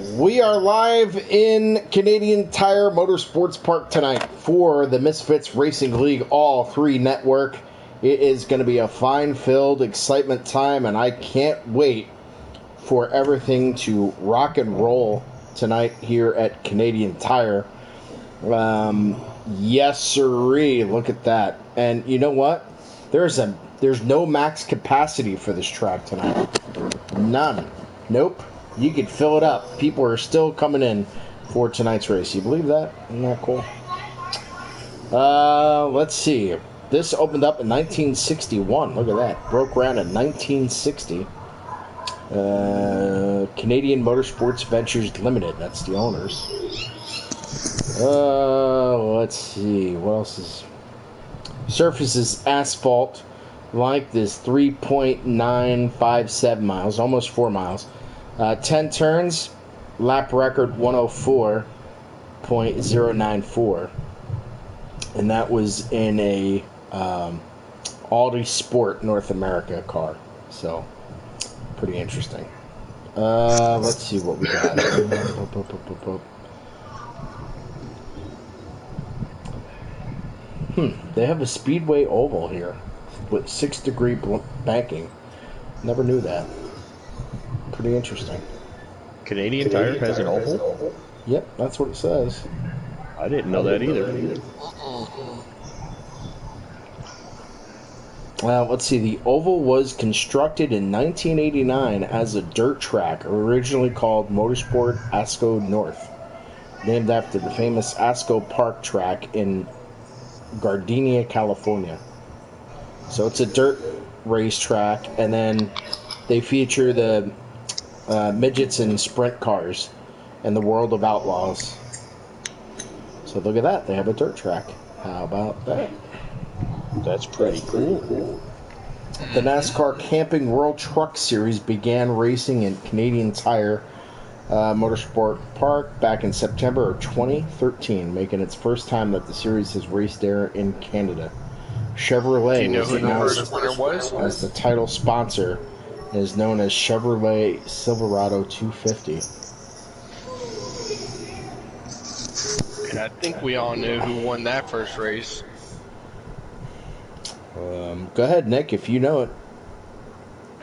We are live in Canadian Tire Motorsports Park tonight for the Misfits Racing League All 3 Network. It is going to be a fun-filled excitement time, and I can't wait for everything to rock and roll tonight here at Canadian Tire. Yes, sirree, look at that. And you know what? There's no max capacity for this track tonight. None. Nope. You could fill it up. People are still coming in for tonight's race. You believe that? Isn't that cool? Let's see. This opened up in 1961. Look at that. Broke ground in 1960. Canadian Motorsports Ventures Limited. That's the owners. Let's see. What else is... Surface is asphalt. Like this, 3.957 miles. Almost 4 miles. 10 turns, lap record 104.094, and that was in a Audi Sport North America car, so pretty interesting. Let's see what we got. They have a speedway oval here with 6-degree banking. Never knew that. Pretty interesting. Canadian Tire has an oval? Yep, that's what it says. I didn't know that either. Let's see. The oval was constructed in 1989 as a dirt track, originally called Motorsport Asco North, named after the famous Asco Park track in Gardenia, California. So it's a dirt race track, and then they feature the midgets and sprint cars and the World of Outlaws. So look at that. They have a dirt track. How about that? That's pretty cool. The NASCAR Camping World Truck Series began racing in Canadian Tire Motorsport Park back in September of 2013, making its first time that the series has raced there in Canada. Chevrolet was announced as the title sponsor, is known as Chevrolet Silverado 250. And I think we all knew who won that first race. Go ahead, Nick, if you know it.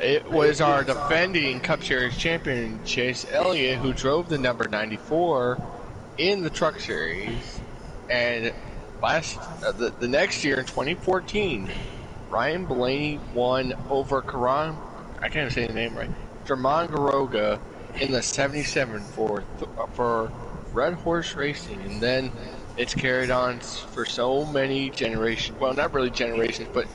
It was our defending Cup Series champion, Chase Elliott, who drove the number 94 in the Truck Series. And the next year, in 2014, Ryan Blaney won over I can't say the name right. German Garoga in the 77 for Red Horse Racing, and then it's carried on for so many generations. Well, not really generations, but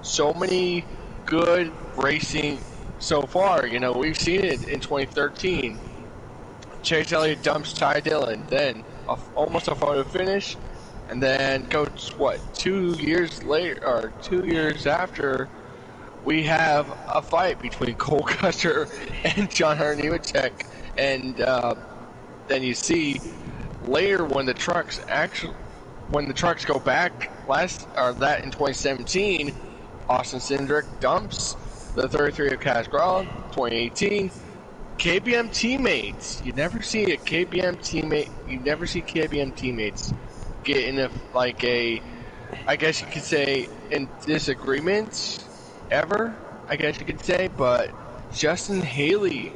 so many good racing so far. You know, we've seen it in 2013. Chase Elliott dumps Ty Dillon, then almost a photo finish, and then goes 2 years later or 2 years after. We have a fight between Cole Custer and John Hunter Nemechek, and then you see later when the trucks go back that in 2017, Austin Cindric dumps the 33 of Kaz Grala. 2018, KBM teammates. You never see KBM teammates get in I guess you could say, in disagreements. Ever, I guess you could say, but Justin Haley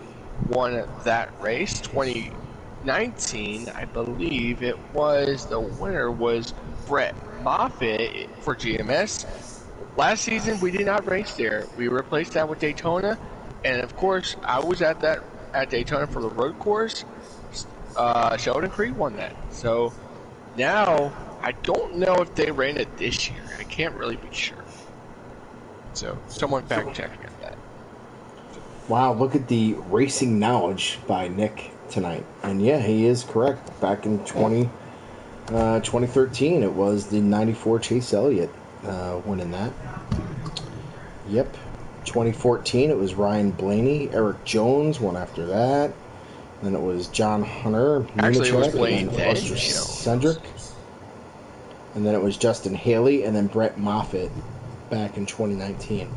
won that race. 2019, I believe it was. The winner was Brett Moffitt for GMS. Last season, we did not race there. We replaced that with Daytona, and of course, I was at Daytona for the road course. Sheldon Creed won that. So now, I don't know if they ran it this year. I can't really be sure. So, someone fact checking at that. Wow, look at the racing knowledge by Nick tonight. And yeah, he is correct. Back in 2013, it was the 94 Chase Elliott winning that. Yep. 2014, it was Ryan Blaney. Eric Jones won after that. Then it was John Hunter. Actually, it was Blaine Cindric. And then it was Justin Haley, and then Brett Moffitt back in 2019.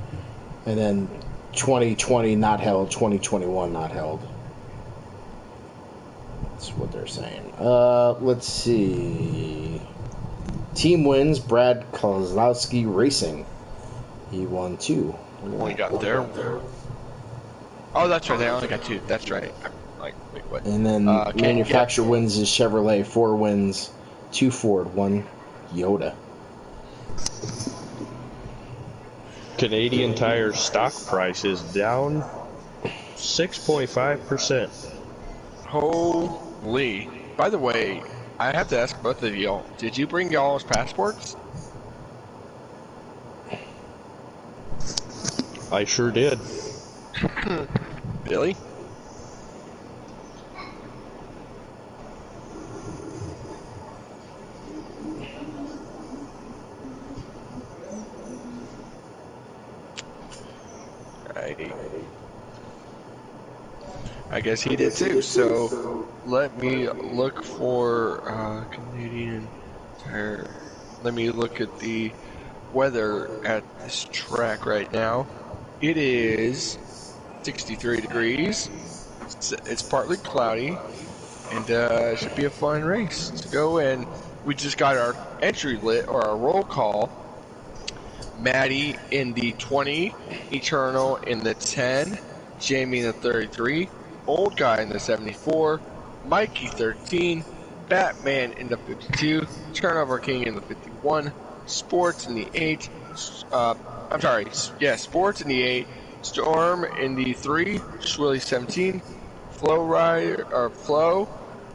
And then 2020 not held, 2021 not held. That's what they're saying. Let's see. Team wins. Brad Kozlowski Racing. He won 2. Only got there. Oh, that's right. They only got 2. That's right. I'm like, wait, what? And then manufacturer wins is Chevrolet. 4 wins. 2 Ford. 1 Yoda. Canadian Tire stock price is down 6.5%. Holy. By the way, I have to ask both of y'all, did you bring y'all's passports? I sure did. Billy? I guess he did too, so let me look for Canadian Tire. Let me look at the weather at this track right now. It is 63 degrees. It's partly cloudy, and it should be a fun race to go in. We just got our entry lit, or our roll call. Maddie in the 20, Eternal in the 10, Jamie in the 33, Old Guy in the 74, Mikey 13, Batman in the 52, Turnover King in the 51, Sports in the 8, Sports in the 8, Storm in the 3, Swilly 17, Flo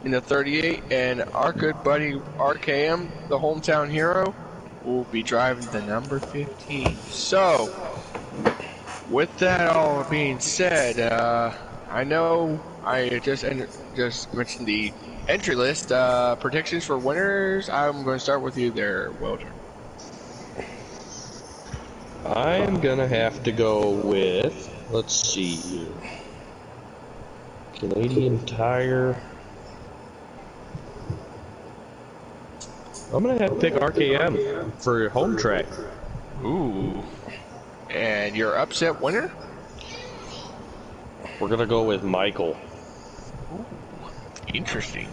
in the 38, and our good buddy RKM, the hometown hero, will be driving the number 15. So, with that all being said, I know I just mentioned the entry list. Predictions for winners. I'm going to start with you there, Wilder. I'm gonna have to go with, let's see here, Canadian Tire. I'm gonna have to pick RKM for home track. Ooh. And your upset winner? We're gonna go with Michael. Ooh. Interesting.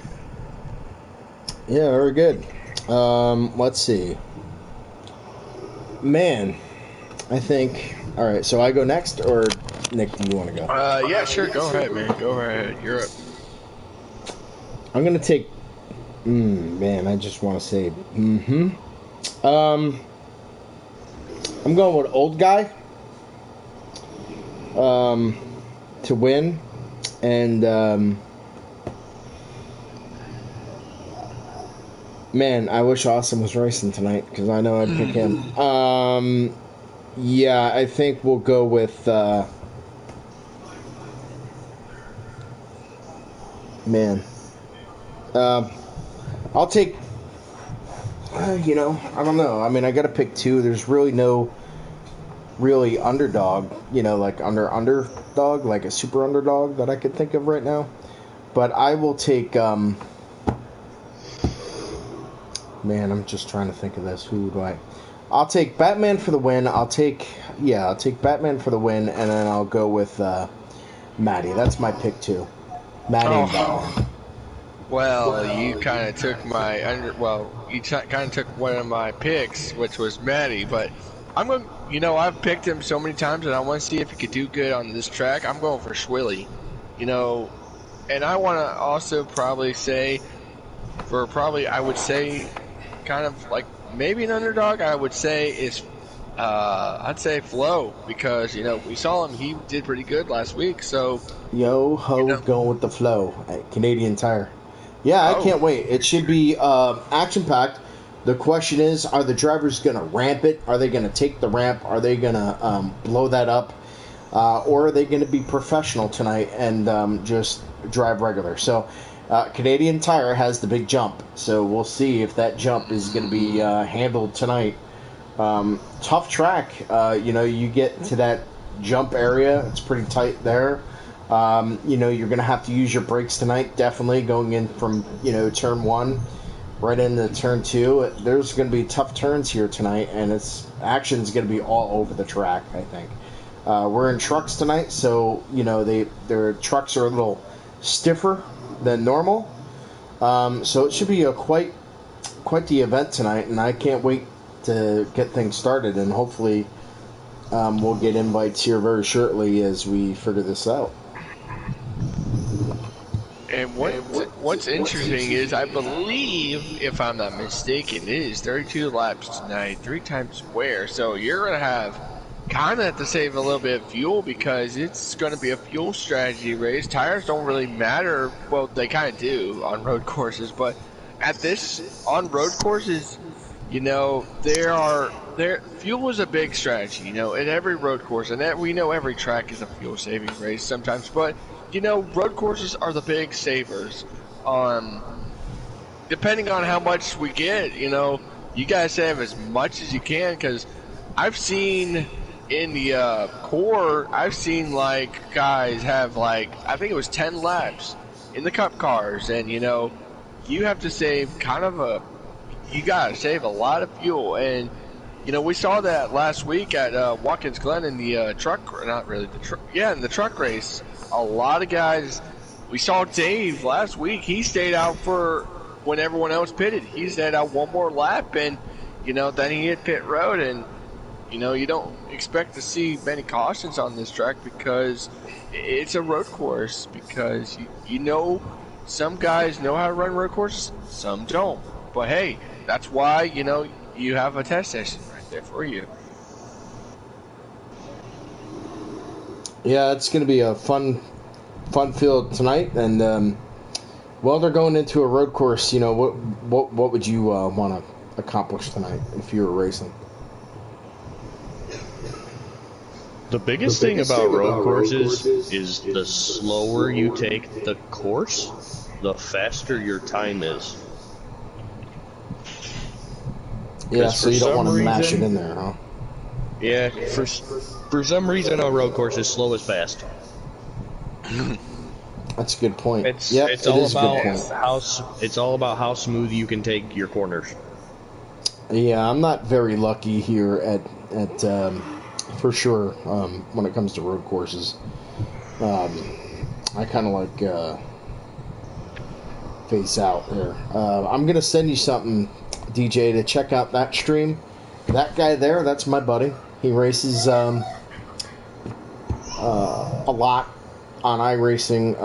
Yeah, very good. Let's see. Man, I think. All right, so I go next, or Nick, do you want to go? Yeah, sure. Go ahead, man. Go ahead. You're up. I'm gonna take. Man, I just want to say. I'm going with Old Guy. To win, and man, I wish Austin was racing tonight because I know I'd pick him. Yeah, I think we'll go with man. I'll take. I don't know. I mean, I got to pick 2. There's really no really underdog, like underdog, like a super underdog that I could think of right now. But I will take. Man, I'm just trying to think of this. Who do I? I'll take Batman for the win. I'll take Batman for the win, and then I'll go with Maddie. That's my pick 2. Maddie and Batman. Well, you kind of took kind of took one of my picks, which was Maddie. But I'm going. I've picked him so many times, and I want to see if he could do good on this track. I'm going for Swilly. And I want to also probably say, I would say, kind of like maybe an underdog. I would say is, I'd say Flo, because we saw him. He did pretty good last week. So going with the flow at Canadian Tire. Yeah, I can't wait. It should be action-packed. The question is, are the drivers going to ramp it? Are they going to take the ramp? Are they going to blow that up? Or are they going to be professional tonight and just drive regular? So Canadian Tire has the big jump. So we'll see if that jump is going to be handled tonight. Tough track. You get to that jump area. It's pretty tight there. You're going to have to use your brakes tonight, definitely, going in from, turn 1 right into turn 2. There's going to be tough turns here tonight, and action's going to be all over the track, I think. We're in trucks tonight, so, their trucks are a little stiffer than normal. So it should be a quite the event tonight, and I can't wait to get things started. And hopefully, we'll get invites here very shortly as we figure this out. And what's interesting is, I believe, if I'm not mistaken, it is 32 laps tonight, 3 times square. So you're going to have kind of have to save a little bit of fuel, because it's going to be a fuel strategy race. Tires don't really matter. Well, they kind of do on road courses, but on road courses, fuel is a big strategy, at every road course, and we know every track is a fuel saving race sometimes, but road courses are the big savers. Depending on how much we get, you guys save as much as you can, because I've seen in the core, I've seen guys have I think it was 10 laps in the cup cars, and you have to save you gotta save a lot of fuel. And we saw that last week at Watkins Glen in the in the truck race. A lot of guys, we saw Dave last week, he stayed out for when everyone else pitted. He stayed out one more lap, and then he hit pit road. And you don't expect to see many cautions on this track, because it's a road course, because some guys know how to run road courses, some don't. But hey, that's why you have a test session right there for you. Yeah, it's going to be a fun field tonight, and they're going into a road course. What would you want to accomplish tonight if you were racing? The biggest thing about road courses is the slower you take the course, the faster your time is. Yeah, so you don't want to mash it in there, huh? Yeah, for some reason on road courses, slow is fast. That's a good point. It's all about how smooth you can take your corners. Yeah, I'm not very lucky here at for sure when it comes to road courses. I kind of face out there. I'm gonna send you something, DJ, to check out that stream. That guy there, that's my buddy. He races a lot on iRacing.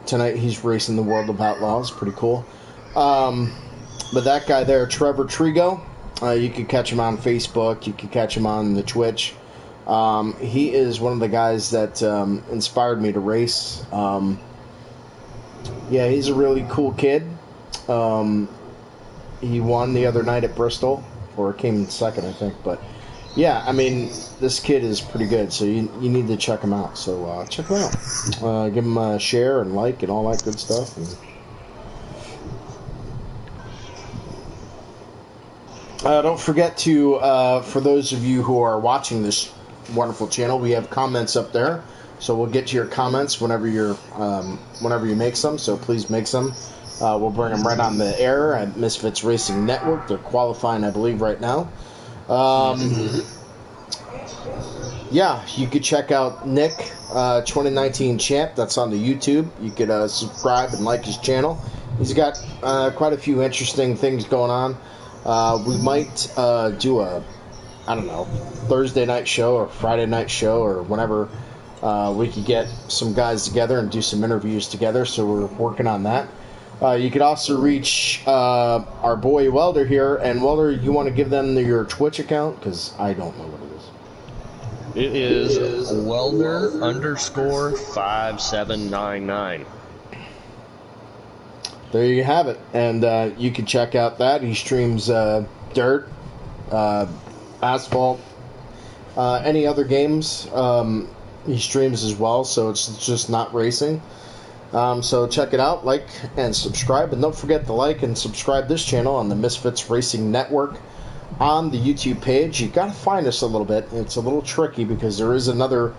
Tonight he's racing the World of Outlaws. Pretty cool. But that guy there, Trevor Trigo, you can catch him on Facebook. You can catch him on the Twitch. He is one of the guys that inspired me to race. Yeah, he's a really cool kid. He won the other night at Bristol, or came in second, I think. But yeah, I mean, this kid is pretty good, so you need to check him out. So check him out. Give him a share and like and all that good stuff. And don't forget to, for those of you who are watching this wonderful channel, we have comments up there. So we'll get to your comments whenever you make some. So please make some. We'll bring them right on the air at Misfits Racing Network. They're qualifying, I believe, right now. Yeah, you could check out Nick, 2019 Champ. That's on the YouTube. You could subscribe and like his channel. He's got quite a few interesting things going on. We might do a, I don't know, Thursday night show or Friday night show, or whenever we could get some guys together and do some interviews together. So we're working on that. You could also reach our boy Welder here. And Welder, you want to give them your Twitch account? Because I don't know what it is. It is Welder_5799. There you have it. And you can check out that. He streams dirt, asphalt, any other games. He streams as well, so it's just not racing. So check it out, like and subscribe, and don't forget to like and subscribe this channel on the Misfits Racing Network on the YouTube page. You got to find us a little bit. It's a little tricky because there is another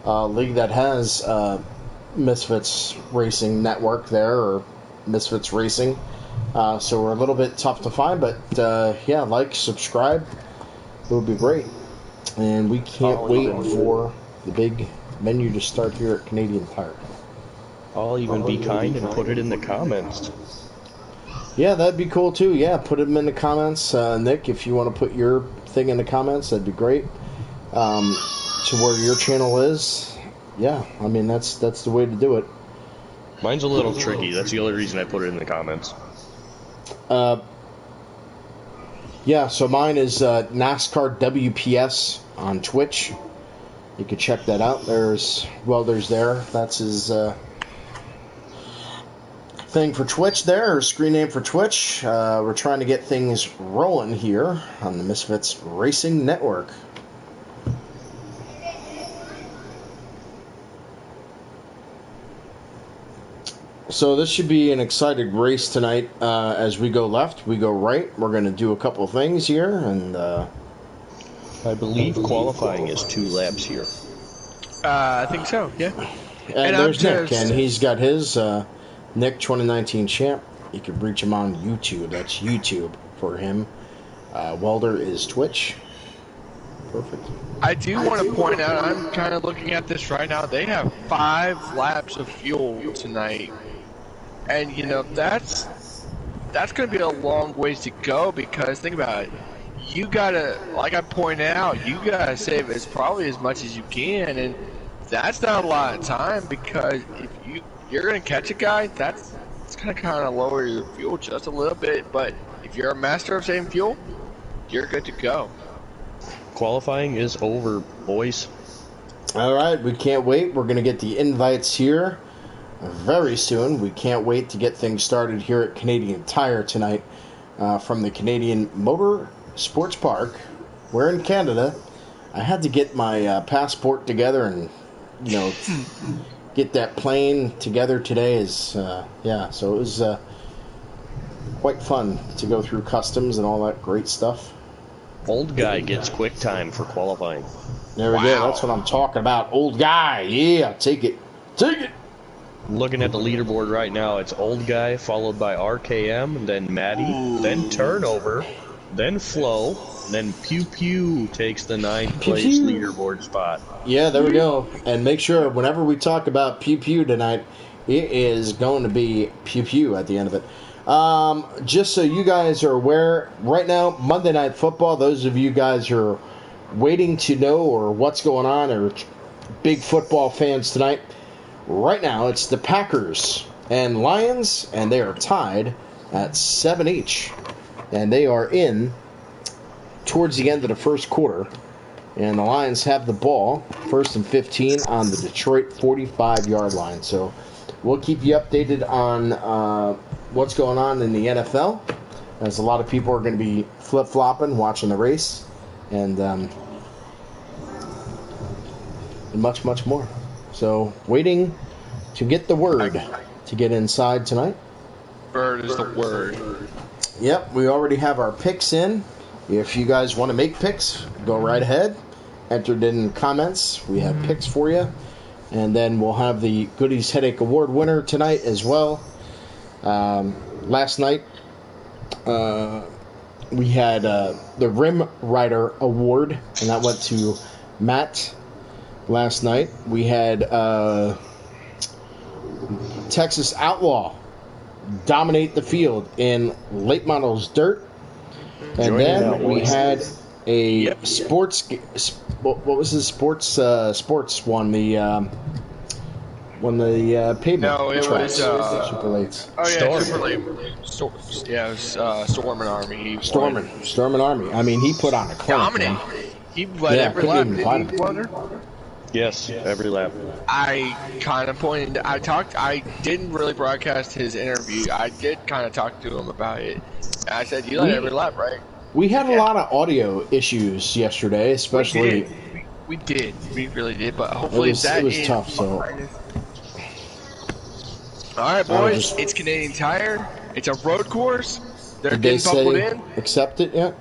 league that has Misfits Racing Network there, or Misfits Racing. So we're a little bit tough to find, but yeah, like, subscribe. It would be great. And we can't wait for the big menu to start here at Canadian Tire. I'll even be kind and put it in the comments. Yeah, that'd be cool too. Yeah, put them in the comments, Nick. If you want to put your thing in the comments, that'd be great. To where your channel is. Yeah, I mean that's the way to do it. Mine's a little tricky. That's the only reason I put it in the comments. Yeah, so mine is NASCAR WPS on Twitch. You can check that out. There's there. That's his thing for Twitch there, or screen name for Twitch. We're trying to get things rolling here on the Misfits Racing Network. So this should be an exciting race tonight. As we go left, we go right. We're going to do a couple of things here, and I believe qualifying is 2 laps here. I think so, yeah. And there's Nick, and he's got his Nick 2019 champ. You can reach him on YouTube. That's YouTube for him. Welder is Twitch. Perfect. I do want to point out, I'm kind of looking at this right now. They have 5 laps of fuel tonight. And, you know, that's going to be a long ways to go because, think about it, you got to, like I pointed out, you got to save probably as much as you can. And that's not a lot of time because if you're going to catch a guy, that's going to kind of lower your fuel just a little bit. But if you're a master of saving fuel, you're good to go. Qualifying is over, boys. All right, we can't wait. We're going to get the invites here very soon. We can't wait to get things started here at Canadian Tire tonight from the Canadian Motorsport Park. We're in Canada. I had to get my passport together and, you know, get that plane together today. So it was quite fun to go through customs and all that great stuff. Old guy gets quick time for qualifying. There we go. That's what I'm talking about. Old guy. Yeah, take it. Take it. Looking at the leaderboard right now, it's old guy followed by RKM, then Maddie, then Turnover, then Flo, then Pew Pew takes the 9th place leaderboard spot. Yeah, there we go. And make sure whenever we talk about Pew Pew tonight, it is going to be Pew Pew at the end of it. Just so you guys are aware, right now, Monday Night Football, those of you guys who are waiting to know or what's going on or big football fans tonight, right now it's the Packers and Lions, and they are tied at 7 each. And they are in towards the end of the first quarter. And the Lions have the ball, 1st and 15 on the Detroit 45-yard line. So we'll keep you updated on what's going on in the NFL, as a lot of people are going to be flip-flopping, watching the race, and much, much more. So waiting to get the word to get inside tonight. Bird is the word. Yep, we already have our picks in. If you guys want to make picks, go right ahead. Enter it in comments. We have picks for you. And then we'll have the Goodies Headache Award winner tonight as well. Last night, we had the Rim Rider Award, and that went to Matt. Last night, we had Texas Outlaw dominate the field in late models dirt. And then we had a sports. What was the sports one? The pavement. No, it was super late. Oh yeah, super late. It was Storm and Army. Storm and Army. I mean, he put on a clinic. Dominant. He led every lap. Didn't he, Wonder? Yes, every lap. I kind of pointed. I didn't really broadcast his interview. I did kind of talk to him about it. I said, "You led every lap, right?" We had a lot of audio issues yesterday, especially. We did. We really did. But hopefully it was tough. So. All right, boys. It's Canadian Tire. It's a road course. They're did they getting buckled in. Accept it yet?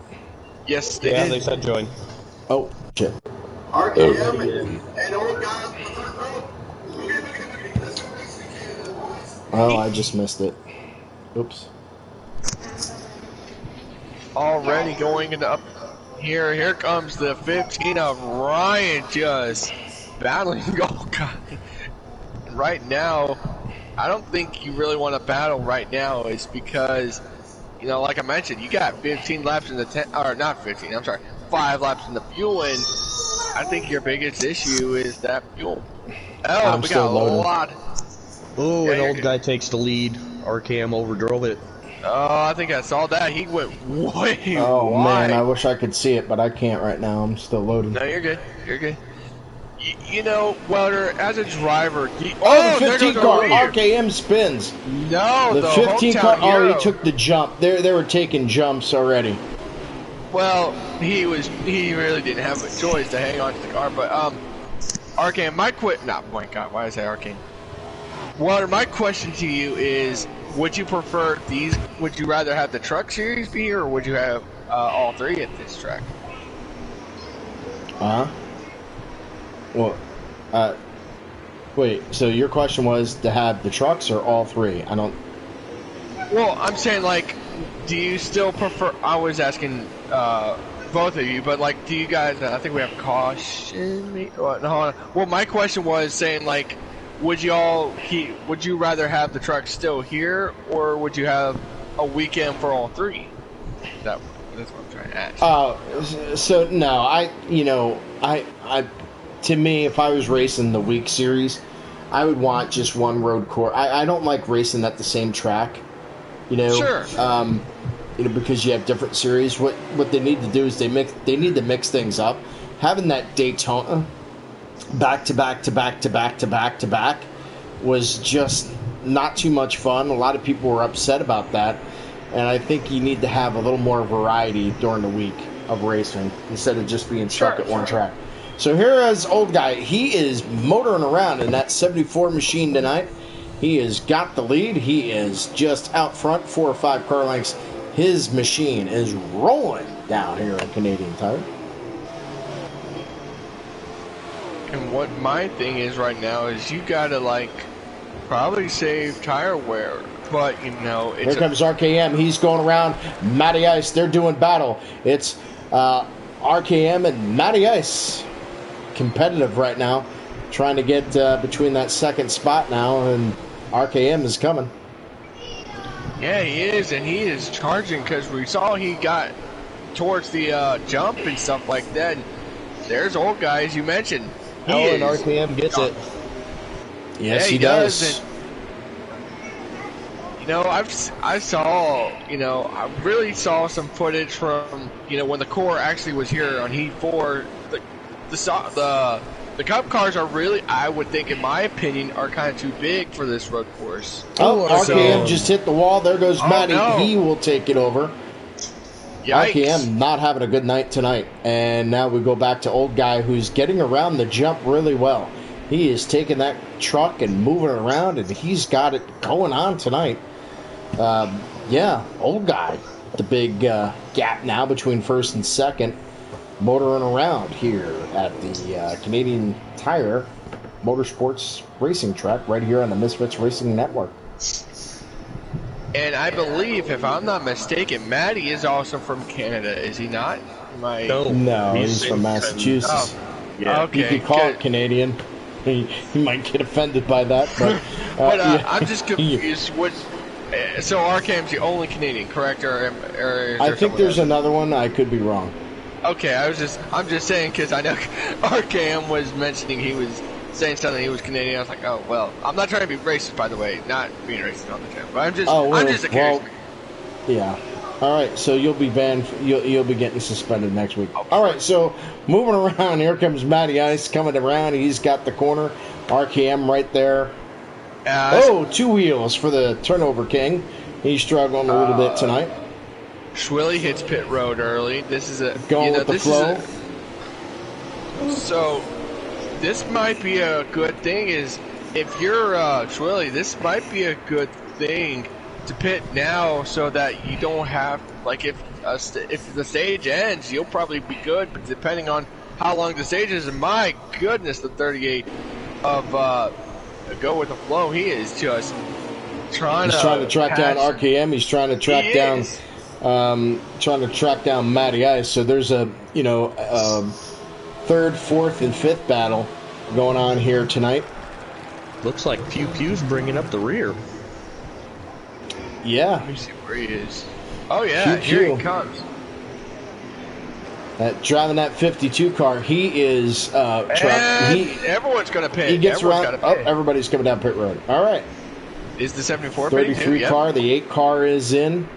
Yes, they did. They said join. Oh shit. RKM and old guys. Oh, I just missed it. Oops. Already going into up here. Here comes the 15 of Ryan, just battling. Oh God! Right now, I don't think you really want to battle right now. Is because you know, like I mentioned, you got 15 laps in the or not 15. I'm sorry, 5 laps in the fuel, and I think your biggest issue is that fuel. Oh, I'm we still got a loading. lot. Oh, Yeah, an you're old good. guy takes the lead. RKM overdrove it. Oh, I think I saw that. He went way Oh man, I wide. wish I could see it, but I can't right now. I'm still loading. No, you're good. You're good. You know, Welder, as a driver, Oh, the there goes 15 our car leader. RKM spins. No, The the 15 hometown car. Oh, he hero. took the jump. They were taking jumps already. Well, he really didn't have a choice to hang on to the car, but Arcane, not my God, why did I say Arcane? Well, my question to you is, would you prefer these, would you rather have the truck series be here, or would you have all 3 at this track? Well, wait, so your question was to have the trucks or all 3? I don't... Well, I'm saying, like, do you still prefer, I was asking both of you, but, like, do you guys, I think we have caution, no, hold on. Well, my question was saying, like, would you rather have the truck still here, or would you have a weekend for all 3? That's what I'm trying to ask. So, no, to me, if I was racing the week series, I would want just one road course. I don't like racing at the same track, Sure. Because you have different series. What they need to do is they need to mix things up. Having that Daytona back to back to back to back to back to back was just not too much fun. A lot of people were upset about that, and I think you need to have a little more variety during the week of racing instead of just being stuck at one track. So here is old guy. He is motoring around in that 74 machine tonight. He has got the lead. He is just out front, 4 or 5 car lengths. His machine is rolling down here at Canadian Tire. And what my thing is right now is you gotta, like, probably save tire wear, but it's here comes RKM. He's going around Matty Ice. They're doing battle. It's RKM and Matty Ice competitive right now, trying to get between that second spot now, and RKM is coming. Yeah, he is, and he is charging because we saw he got towards the jump and stuff like that. And there's old guy, as you mentioned. And RKM gets it. Yes, he does. And, I really saw some footage from, when the core actually was here on Heat 4. The Cup cars are really, I would think, in my opinion, are kind of too big for this road course. Oh, RKM just hit the wall. There goes Matty. No. He will take it over. Yikes. RKM not having a good night tonight. And now we go back to old guy who's getting around the jump really well. He is taking that truck and moving it around, and he's got it going on tonight. Old guy. The big gap now between first and second. Motoring around here at the Canadian Tire Motorsports racing track right here on the Misfits Racing Network. And I believe, if I'm not mistaken, Matty is also from Canada, is he not? No, he's from Massachusetts. Yeah. Okay. You could call it Canadian. He might get offended by that, but... I'm just confused. So RKM's the only Canadian, correct? Or is I there think there's else? another one. I could be wrong. Okay, I'm just saying because I know RKM was mentioning he was saying something, he was Canadian. I was like, oh well, I'm not trying to be racist, by the way, not being racist on the channel, but I'm just a curious. Yeah. All right, so you'll be banned. You'll be getting suspended next week. All right, so moving around, here comes Matty Ice coming around. He's got the corner. RKM right there. 2 wheels for the turnover king. He's struggling a little bit tonight. Schwilly hits pit road early. This is going with the flow. So this might be a good thing. Is if you're Schwilly, this might be a good thing to pit now, so that you don't have, like, if the stage ends, you'll probably be good. But depending on how long the stage is, and my goodness, the 38 of go with the flow, he is just trying to track down RKM. He's trying to track down Matty Ice. So there's a third, fourth, and fifth battle going on here tonight. Looks like Pew Pew's bringing up the rear. Yeah. Let me see where he is. Oh yeah, here he comes. Driving that 52 car, he is. Everyone's going to pit. He gets around. Oh, everybody's coming down pit road. All right. Is the 74 33 car, the 8 car is in.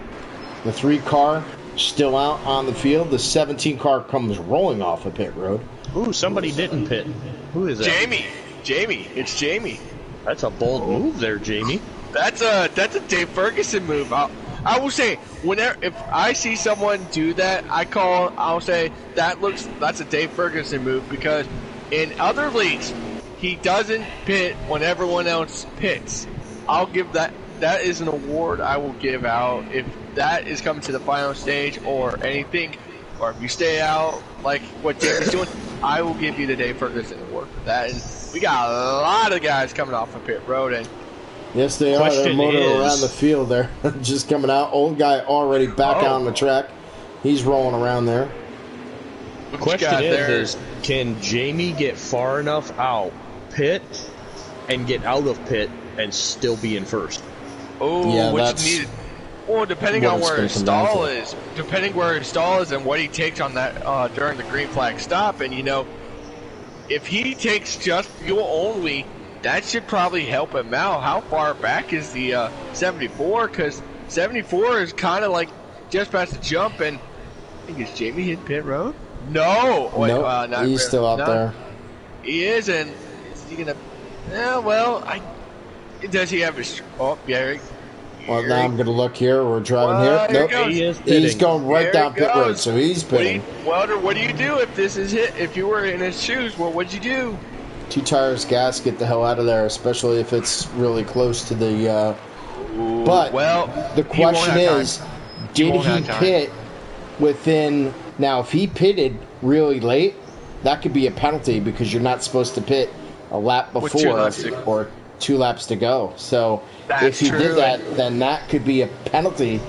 The 3 car still out on the field. The 17 car comes rolling off of pit road. Ooh, somebody didn't pit. Who is that? Jamie. It's Jamie. That's a bold move there, Jamie. That's a Dave Ferguson move. I will say, if I see someone do that, I'll say that's a Dave Ferguson move, because in other leagues, he doesn't pit when everyone else pits. I'll give that is an award I will give out if that is coming to the final stage or anything, or if you stay out like what Jamie's doing, I will give you the Dave Ferguson award for that. And we got a lot of guys coming off of pit road, and yes, they are. They're motoring around the field there. Just coming out. Old guy already back out on the track. He's rolling around there. The question is, can Jamie get far enough out, pit, and get out of pit, and still be in first? Oh, yeah, that's needed. Well, depending on where his stall is. Depending where his stall is and what he takes on that during the green flag stop. And, if he takes just fuel only, that should probably help him out. How far back is the 74? Because 74 is kind of like just past the jump. And I think, is Jamie hit pit road? No. Wait, nope, he's still out there. He is, and is he gonna? Yeah, well, does he have his? Oh, yeah. Well, now I'm gonna look here. We're driving here. Nope, he's going right down pit road, so he's pitting. Welder, what do you do if this is hit? If you were in his shoes, well, what'd you do? 2 tires, gas, get the hell out of there, especially if it's really close to the. But the question is, did he pit within? Now, if he pitted really late, that could be a penalty because you're not supposed to pit a lap before or 2 laps to go. So if he did that, then that could be a penalty.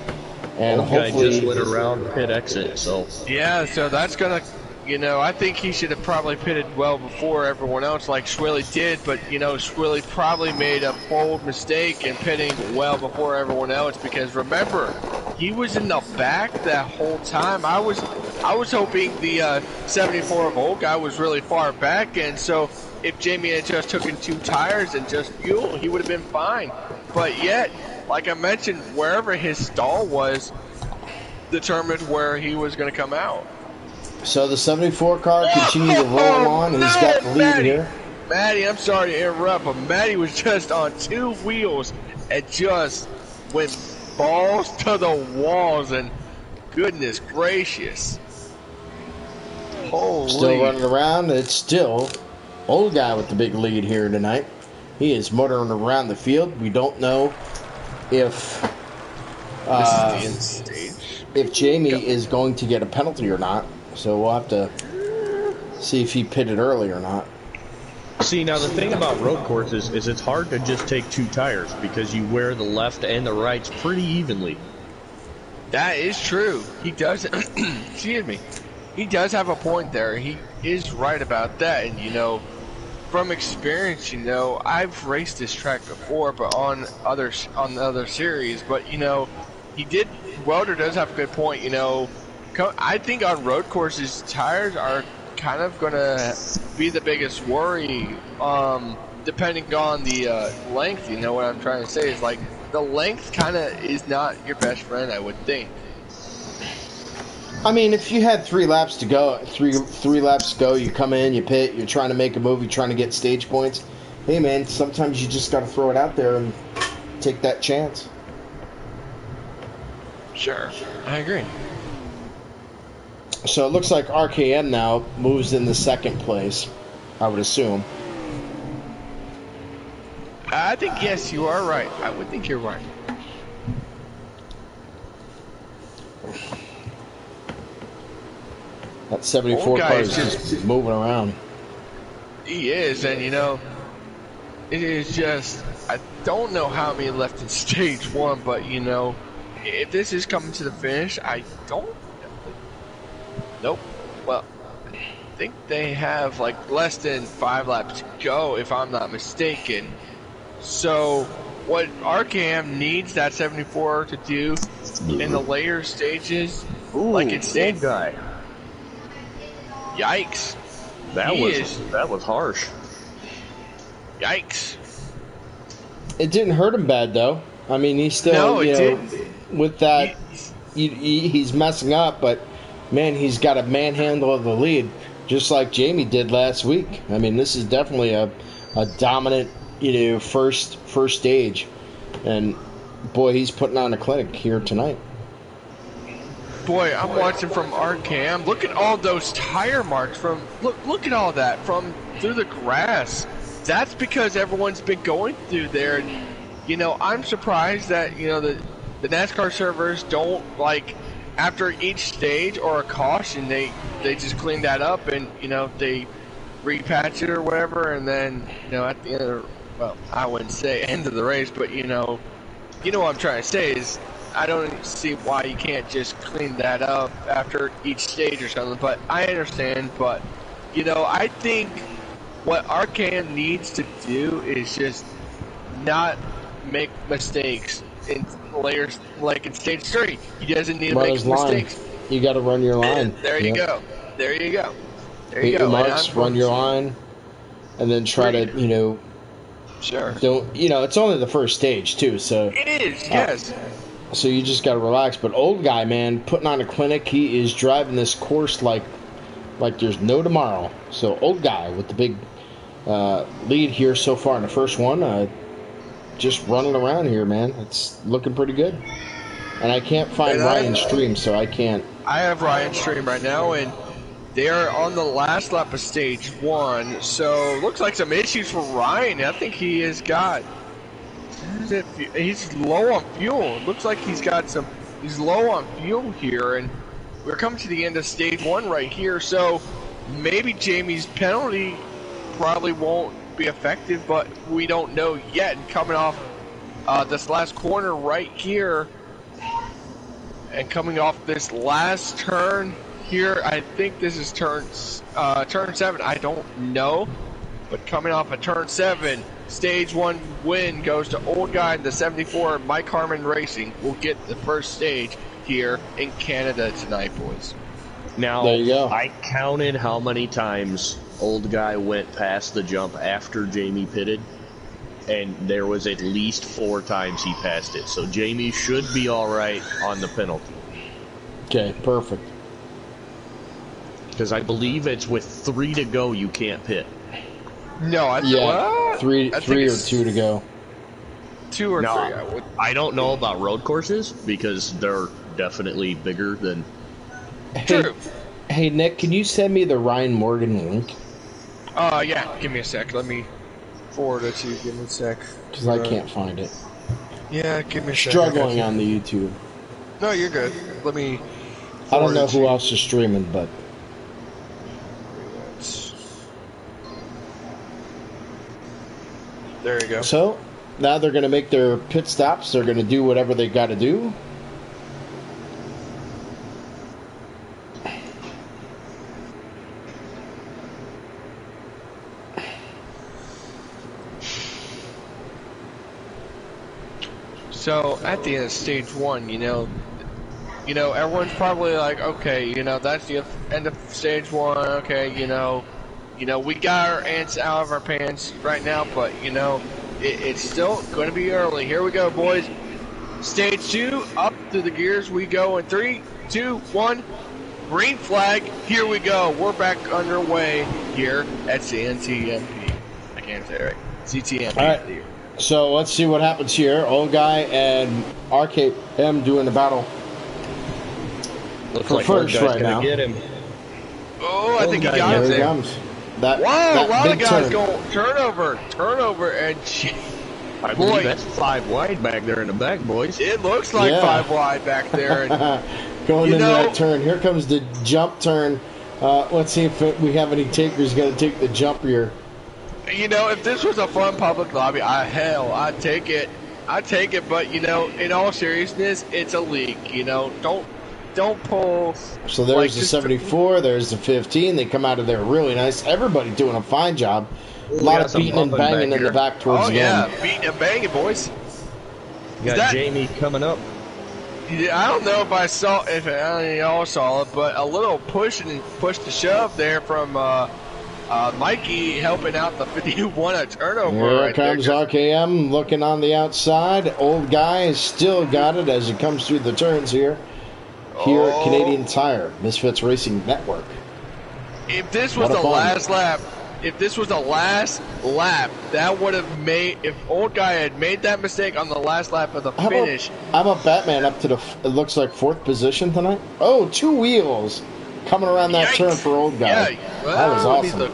And hopefully, just went around pit exit. So yeah, so that's gonna. I think he should have probably pitted well before everyone else, like Swilly did. But Swilly probably made a bold mistake in pitting well before everyone else, because remember, he was in the back that whole time. I was hoping the 74 of old guy was really far back, and so if Jamie had just taken 2 tires and just fuel, he would have been fine. But yet, like I mentioned, wherever his stall was determined where he was going to come out. So the 74 car continued to roll on. He's got the lead here. Matty, I'm sorry to interrupt, but Matty was just on 2 wheels and just went balls to the walls, and goodness gracious. Holy. Still running around. It's still old guy with the big lead here tonight. He is motoring around the field. We don't know if Jamie is going to get a penalty or not. So we'll have to see if he pitted early or not. See, now the thing about road courses is it's hard to just take 2 tires because you wear the left and the rights pretty evenly. That is true. He does. Excuse me. He does have a point there. He is right about that. And from experience, I've raced this track before, but on other series. But he did. Welder does have a good point. I think on road courses, tires are kind of going to be the biggest worry, depending on the length. You know what I'm trying to say is, like, the length kind of is not your best friend, I would think. I mean, if you had 3 laps to go, three laps to go, you come in, you pit, you're trying to make a move, you're trying to get stage points. Hey, man, sometimes you just got to throw it out there and take that chance. Sure, I agree. So it looks like RKM now moves in the 2nd place, I would assume. I think, yes, you are right. I would think you're right. That 74 car is just moving around. He is, and it is just, I don't know how many left in stage 1, but if this is coming to the finish, I don't. Nope. Well, I think they have like less than 5 laps to go, if I'm not mistaken. So what RKM needs that 74 to do in the later stages, Ooh, like it's old guy. Yikes! That was harsh. Yikes! It didn't hurt him bad though. I mean, he's still didn't. with that. He's messing up, but man, he's got a manhandle of the lead, just like Jamie did last week. I mean, this is definitely a dominant, first stage, and boy, he's putting on a clinic here tonight. Boy, I'm watching from RKM. Look at all those tire marks look at all that from through the grass. That's because everyone's been going through there. And, I'm surprised that, the NASCAR servers don't, like, after each stage or a caution, they just clean that up and, they repatch it or whatever. And then, at the end of well, I wouldn't say end of the race, but, what I'm trying to say is, I don't see why you can't just clean that up after each stage or something, but I understand. But, I think what RKM needs to do is just not make mistakes in layers, like in stage 3. He doesn't need to make mistakes. You got to run your line. There you go. There you go. There you Hit go. your marks, run your line, and then try to, Sure. don't, it's only the first stage, too, so. It is, yes. So you just got to relax. But old guy, man, putting on a clinic. He is driving this course like there's no tomorrow. So old guy with the big lead here so far in the first one. Just running around here, man. It's looking pretty good. And I can't find Ryan's stream, so I can't. I have Ryan's stream right now, and they are on the last lap of stage 1. So looks like some issues for Ryan. I think he has got. He's low on fuel. It looks like he's low on fuel here, and we're coming to the end of stage 1 right here. So maybe Jamie's penalty probably won't be effective, but we don't know yet. And coming off this last corner right here, and coming off this last turn here, I think this is turn 7. I don't know, but coming off of turn 7. Stage 1 win goes to old guy in the 74. Mike Harmon Racing will get the first stage here in Canada tonight, boys. Now, there you go. I counted how many times old guy went past the jump after Jamie pitted, and there was at least 4 times he passed it. So Jamie should be all right on the penalty. Okay, perfect. Because I believe it's with 3 to go you can't pit. No, three or 2 to go. 2 or 3. I don't know about road courses because they're definitely bigger than. True. Hey Nick, can you send me the Ryan Morgan link? Yeah. Give me a sec. Let me forward it to you. Give me a sec. Because I can't find it. Yeah, give me a sec. Struggling on the YouTube. No, you're good. Let me. I don't know who else is streaming, but. There you go. So, now they're going to make their pit stops. They're going to do whatever they got to do. So, at the end of stage 1, everyone's probably like, okay, that's the end of stage 1. Okay, we got our ants out of our pants right now, but, it's still going to be early. Here we go, boys. Stage 2, up through the gears we go in 3, 2, 1. Green flag, here we go. We're back underway here at CNTMP. I can't say it right. CTMP. All right. So let's see what happens here. Old guy and RKM doing the battle. Looks for like first old guy's right gonna now. get him. Oh, I think he got Here him he there. comes. That Wow, a lot of big guys turn. go turnover, and I boy, believe that's 5 wide back there in the back, boys. it looks like 5 wide back there. And, Going into that turn. Here comes the jump turn. Let's see if we have any takers going to take the jump here. if this was a fun public lobby, I'd take it. I'd take it, but in all seriousness, it's a league. Don't pull. So there's the 74. There's the 15. They come out of there really nice. Everybody doing a fine job. A lot of beating and banging in the back towards the end. Beating and banging, boys. You got Jamie coming up. Yeah, I don't know if I saw, if y'all saw it, but a little push to shove there from Mikey helping out the 51 a turnover. Here comes RKM looking on the outside. Old guy has still got it as he comes through the turns here. Here at Canadian Tire, Misfits Racing Network. If this was the last lap, that would have made, if old guy had made that mistake on the last lap of the finish. How about Batman up to the, it looks like 4th position tonight? Oh, 2 wheels coming around that turn for old guy. Yeah, well, that was awesome.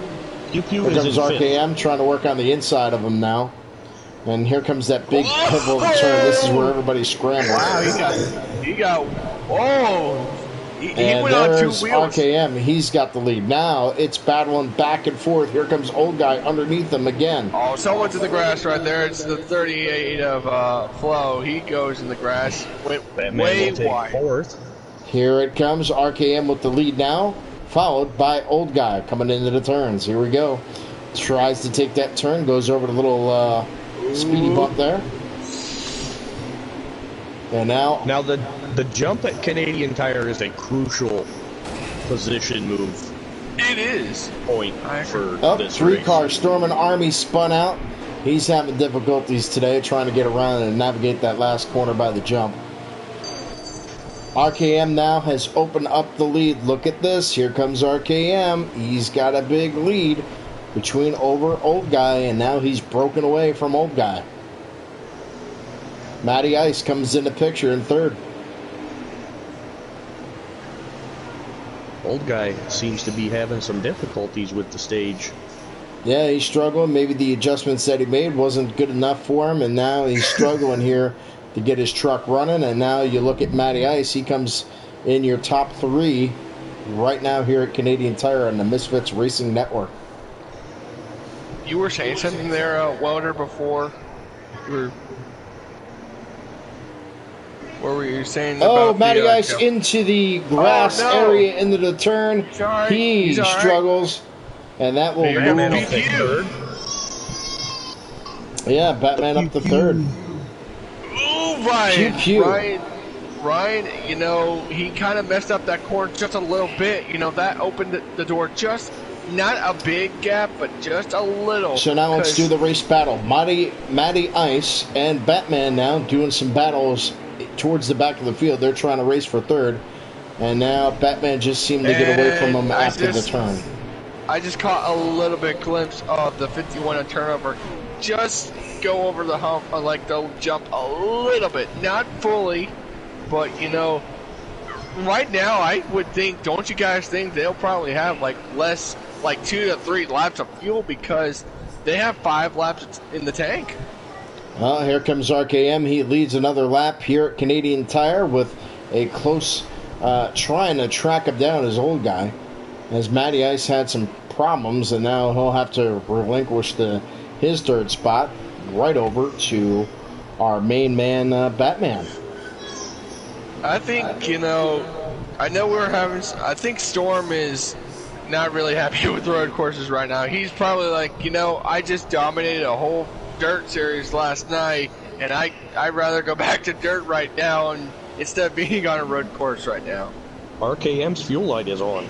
Here comes RKM trying to work on the inside of him now. And here comes that big pivotal turn. This is where everybody's scrambling. Wow, he got, he went on 2 wheels. RKM, he's got the lead. Now it's battling back and forth. Here comes old guy underneath him again. Oh, someone's in the grass right there. It's the 38 of Flo. He goes in the grass. Way wide. 4th. Here it comes. RKM with the lead now, followed by old guy coming into the turns. Here we go. Tries to take that turn. Goes over the little speedy bump there. And now the jump at Canadian Tire is a crucial position move. It is. Point for this 3 race. car Stormin' Army spun out. He's having difficulties today trying to get around and navigate that last corner by the jump. RKM now has opened up the lead. Look at this. Here comes RKM. He's got a big lead between old guy, and now he's broken away from old guy. Matty Ice comes in the picture in 3rd. Old guy seems to be having some difficulties with the stage. Yeah, he's struggling. Maybe the adjustments that he made wasn't good enough for him, and now he's struggling here to get his truck running. And now you look at Matty Ice. He comes in your top 3 right now here at Canadian Tire on the Misfits Racing Network. You were saying something there, Welder, before. What were you saying about Matty Ice into the grass area, into the turn. He struggles, and that will Batman up to 3rd. Yeah, Batman up to 3rd. Ooh, Ryan, you know, he kind of messed up that corner just a little bit. You know, that opened the door just, not a big gap, but just a little. So now let's do the race battle. Matty Ice and Batman now doing some battles towards the back of the field. They're trying to race for 3rd. And now Batman just seemed to get away from him after the turn. I just caught a little bit glimpse of the 51 a turnover. Just go over the hump, like they'll jump a little bit. Not fully, but you know, right now I would think, don't you guys think they'll probably have like less, like 2 to 3 laps of fuel because they have 5 laps in the tank? Well, here comes RKM. He leads another lap here at Canadian Tire with a close trying to track him down, his old guy, as Matty Ice had some problems, and now he'll have to relinquish his 3rd spot right over to our main man, Batman. I think, you know, I think Storm is not really happy with road courses right now. He's probably like, you know, I just dominated a whole dirt series last night, and I'd rather go back to dirt right now instead of being on a road course right now. RKM's fuel light is on.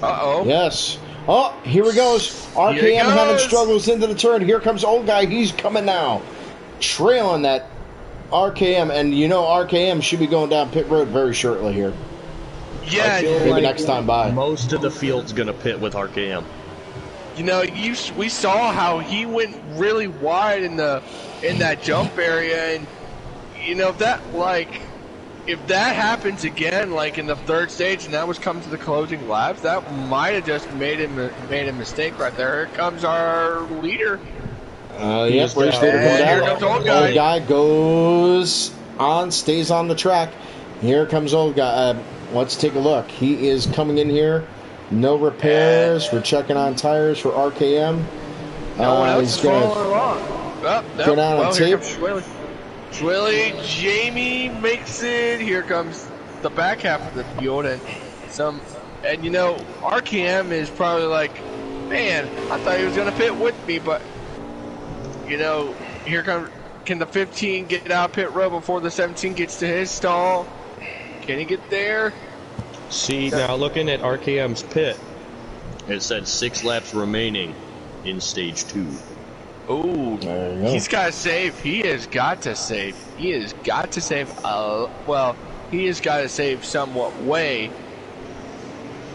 Uh-oh. Yes. Oh, here he goes. RKM having struggles into the turn. Here comes old guy. He's coming now. Trailing that RKM, and you know RKM should be going down pit road very shortly here. Yeah. Maybe next time by. Most of the field's going to pit with RKM. You know, we saw how he went really wide in that jump area, and you know if that happens again, like in the 3rd stage, and that was coming to the closing laps, that might have just made a mistake right there. Here comes our leader. Yes, race leader comes out. Old guy goes on, stays on the track. Here comes old guy. Let's take a look. He is coming in here. No repairs. We're checking on tires for RKM. No one else is following along. Go down on tape. Swilly, Jamie makes it. Here comes the back half of the field, and you know, RKM is probably like, man, I thought he was gonna pit with me, but you know, here comes Can the 15 get out pit road before the 17 gets to his stall? Can he get there? See, now looking at RKM's pit, it said 6 laps remaining in stage 2. Ooh, There you go. he's got to save. He has got to save. He has got to save. Well, he has got to save somewhat way.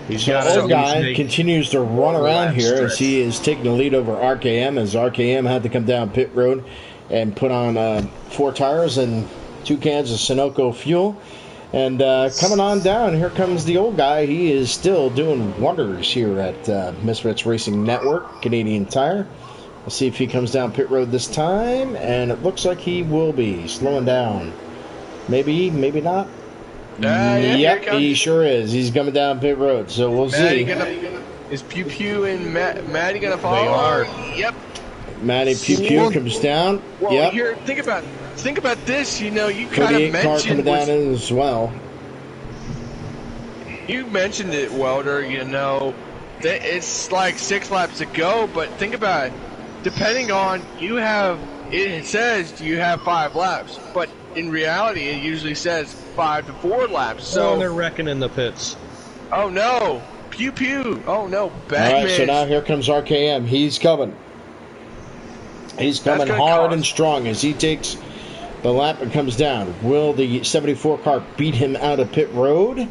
He's So got old guy continues to run around here as he is taking the lead over RKM, as RKM had to come down pit road and put on 4 tires and 2 cans of Sunoco fuel. And coming on down, here comes the old guy. He is still doing wonders here at Misfits Racing Network, Canadian Tire. We'll see if he comes down pit road this time, and it looks like he will be slowing down. Maybe, maybe not. Yep, he sure is. He's coming down pit road, so we'll see. Is Pew Pew and Maddie gonna follow? They are. Yep. Maddie Pew Pew comes down. Well, yep. Here, think about this. You know, you kind Cody of car mentioned coming down in as well. You mentioned it, Welder. You know, it's like 6 laps to go, but think about it. Depending on it says you have 5 laps, but in reality, it usually says 5 to 4 laps. So they're wrecking in the pits. Oh no, Pew Pew! Oh no, bad All right, so now here comes RKM. He's coming. He's coming hard and strong as he takes the lap and comes down. Will the 74 car beat him out of pit road?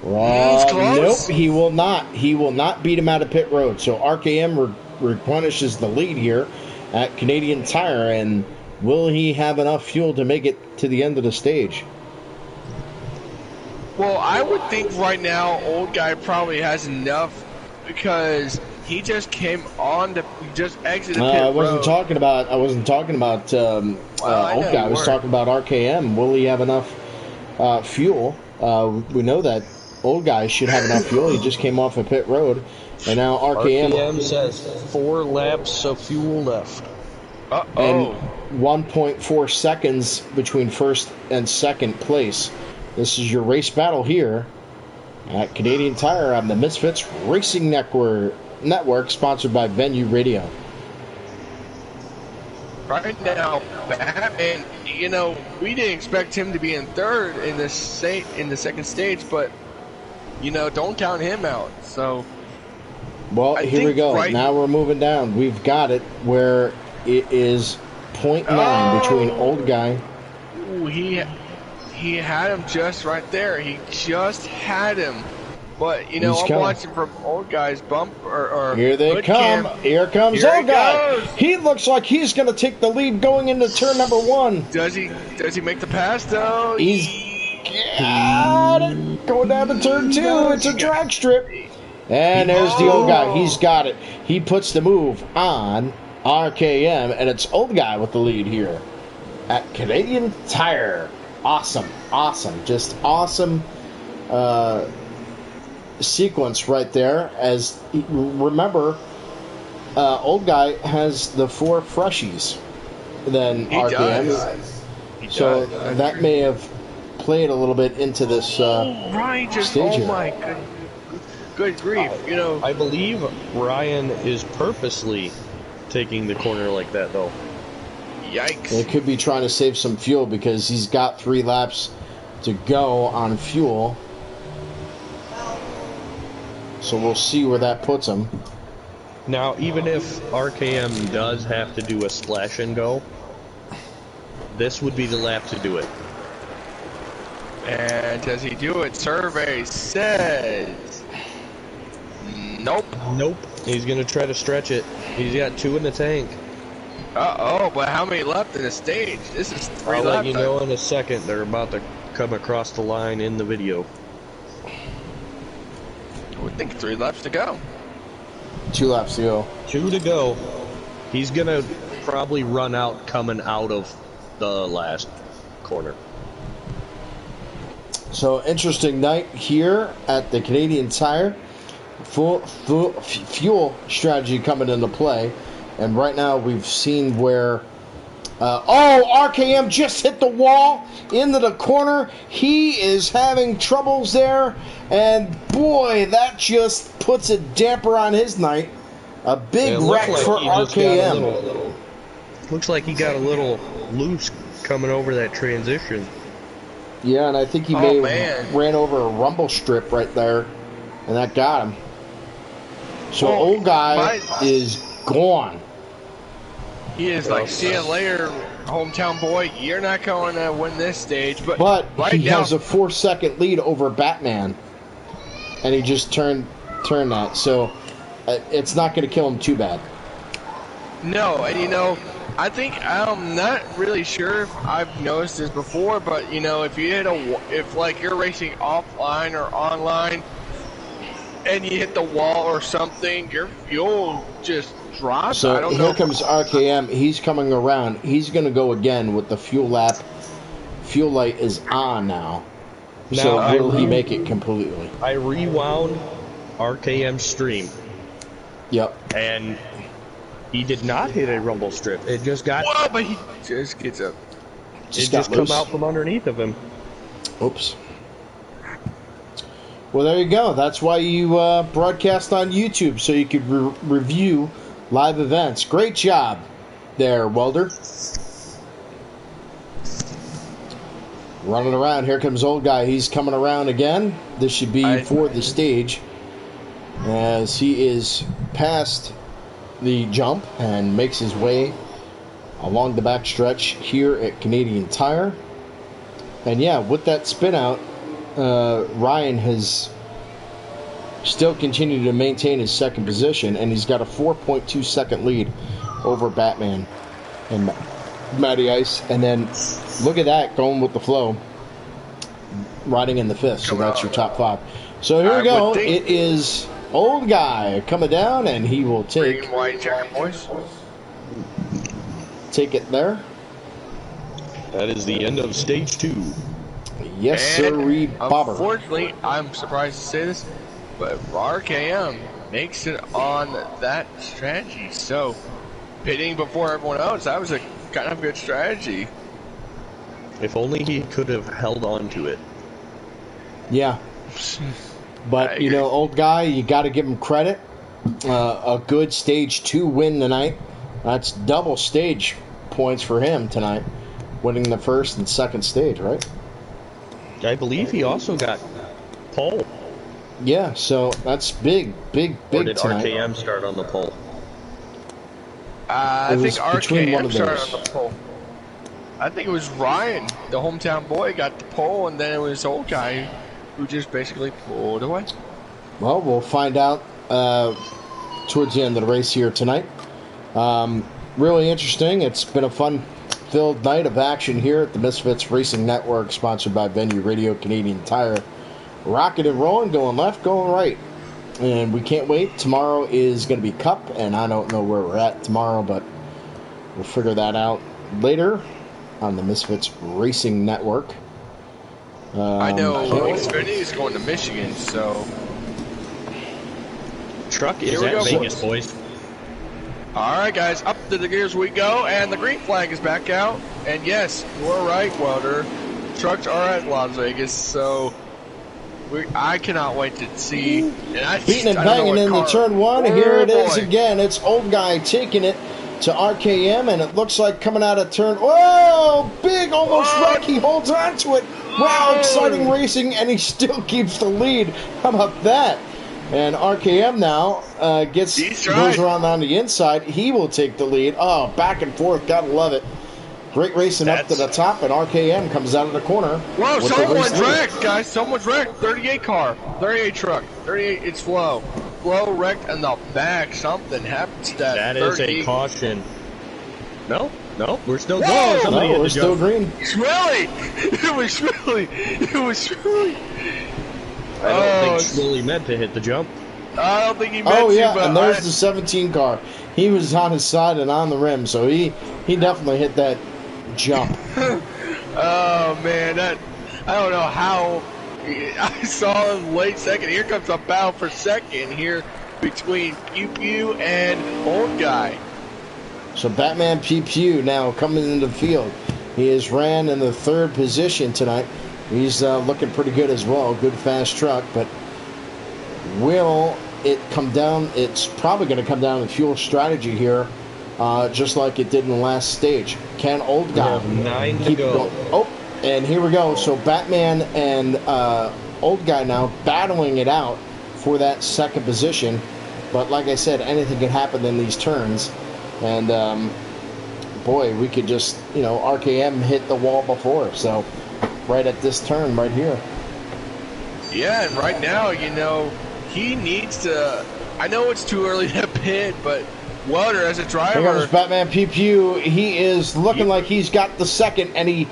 Nope, he will not. He will not beat him out of pit road. So RKM replenishes the lead here at Canadian Tire, and will he have enough fuel to make it to the end of the stage? Well, I would think right now, old guy probably has enough because he just came on to just exited pit I wasn't road. talking about. I wasn't talking about old guy. I was talking about RKM. Will he have enough fuel? We know that old guy should have enough fuel. He just came off a pit road, and now RKM says 4 laps of fuel left. And 1.4 seconds between first and second place. This is your race battle here at Canadian Tire on the Misfits Racing Network, sponsored by Venue Radio. Right now, Batman, you know, we didn't expect him to be in third in the second stage, but you know, don't count him out. So, well, here we go. Now we're moving down. We've got it where it is 0.9 between old guy. Ooh, he had him just right there. He just had him. But, you know, I'm watching from old guy's bump or here they come. Here comes old guy. He looks like he's going to take the lead going into turn number 1. Does he make the pass though? He's got it. Going down to turn 2. It's a drag strip. And there's the old guy. He's got it. He puts the move on RKM, and it's old guy with the lead here at Canadian Tire. Awesome. Just awesome sequence right there. As remember, old guy has the 4 freshies than RKM. So that may have played a little bit into this stage here. My good grief. You know, I believe Ryan is purposely taking the corner like that, though. Yikes. It could be trying to save some fuel because he's got 3 laps to go on fuel. So we'll see where that puts him. Now, even if RKM does have to do a splash and go, this would be the lap to do it. And does he do it? Survey says nope. He's going to try to stretch it. He's got 2 in the tank. But how many left in the stage? This is 3 I'll laps. let you know in a second. They're about to come across the line in the video. I would think 3 laps to go. 2 laps to go. 2 to go. He's going to probably run out coming out of the last corner. So interesting night here at the Canadian Tire. Full fuel strategy coming into play. And right now we've seen where RKM just hit the wall into the corner. He is having troubles there, and boy, that just puts a damper on his night. A big wreck for RKM. Looks like he got a little loose coming over that transition. Yeah, and I think he may have ran over a rumble strip right there, and that got him. So old guy is gone. He is like, see you later, hometown boy. You're not going to win this stage. But right he has a 4-second lead over Batman, and he just turned that. So it's not going to kill him too bad. No, and I think I'm not really sure if I've noticed this before, but if you hit if like you're racing offline or online, and you hit the wall or something, your fuel just drops. So I don't here know. comes RKM. He's coming around. He's going to go again with the fuel lap. Fuel light is on now. So will he make it completely? I rewound RKM's stream. Yep. And he did not hit a rumble strip. It just got... Whoa, but he just gets up. It just come out from underneath of him. Oops. Well, there you go. That's why you broadcast on YouTube, so you could review live events. Great job there, Welder. Running around. Here comes old guy. He's coming around again. This should be for the stage, as he is past the jump and makes his way along the back stretch here at Canadian Tire. And yeah, with that spin out, Ryan has still continued to maintain his second position, and he's got a 4.2 second lead over Batman and Matty Ice. And then look at that, going with the flow, riding in the fifth. So that's your top five. So here we go. It is old guy coming down, and he will take it there. That is the end of stage 2. Yes, sir, Bobber. Unfortunately, I'm surprised to say this, but RKM makes it on that strategy. So, pitting before everyone else, that was a kind of good strategy. If only he could have held on to it. Yeah. But, old guy, you got to give him credit. A good stage 2 win tonight. That's double stage points for him tonight, winning the first and second stage, right? I believe he also got pole. Yeah, so that's big Or did tonight. RKM start on the pole? I think RKM started on the pole. I think it was Ryan, the hometown boy, got the pole, and then it was old guy who just basically pulled away. Well, we'll find out towards the end of the race here tonight. Really interesting. It's been a fun-filled night of action here at the Misfits Racing Network, sponsored by Venue Radio, Canadian Tire. Rocking and rolling, going left, going right. And we can't wait. Tomorrow is going to be Cup, and I don't know where we're at tomorrow, but we'll figure that out later on the Misfits Racing Network. I know Xfinity is going to Michigan, so... Truck is at Vegas, boys. Alright, guys, up to the gears we go, and the green flag is back out. And yes, you're right, Welder. Trucks are at Las Vegas, so I cannot wait to see. And beating and banging into turn 1. Here it is again. It's old guy taking it to RKM, and it looks like coming out of turn. Whoa! Big almost wreck. He holds on to it. Wow, exciting racing, and he still keeps the lead. How about that? And RKM now goes around on the inside. He will take the lead. Oh, back and forth. Gotta love it. Great racing up to the top, and RKM comes out of the corner. Whoa, someone's wrecked, guys. Someone's wrecked. 38 car. 38 truck. 38, it's Flo. Flo wrecked in the back. Something happened to that. That is a caution. No, we're still going. No, we're still green. Schmilly! It was Schmilly. I don't think Schmilly meant to hit the jump. I don't think he meant to, but and there's the 17 car. He was on his side and on the rim, so he definitely hit that jump. Oh, man, I don't know how. I saw him late second. Here comes a battle for second here between Pew Pew and Old Guy. So Batman Pew Pew now coming into the field. He has ran in the third position tonight. He's looking pretty good as well. Good fast truck, but will it come down? It's probably going to come down to fuel strategy here just like it did in the last stage. Can Old We Guy have 9 to keep go. going? Oh, and here we go. So Batman and Old Guy now battling it out for that second position. But like I said, anything can happen in these turns. And boy, we could just, RKM hit the wall before. So right at this turn right here. Yeah, and right now, he needs to. I know it's too early to pit, but Welder as a driver. Here comes Batman Pew Pew. He is looking like he's got the second, and he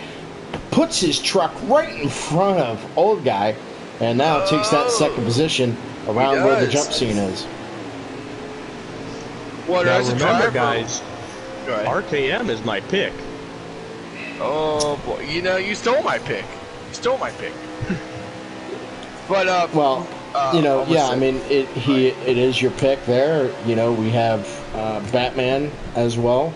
puts his truck right in front of Old Guy, and now takes that second position around where the jump scene is. Welder Now as a remember, driver, guys, Go ahead. RKM is my pick. Oh boy, you stole my pick. You stole my pick. But Well, yeah, I mean, it is your pick there. We have Batman as well.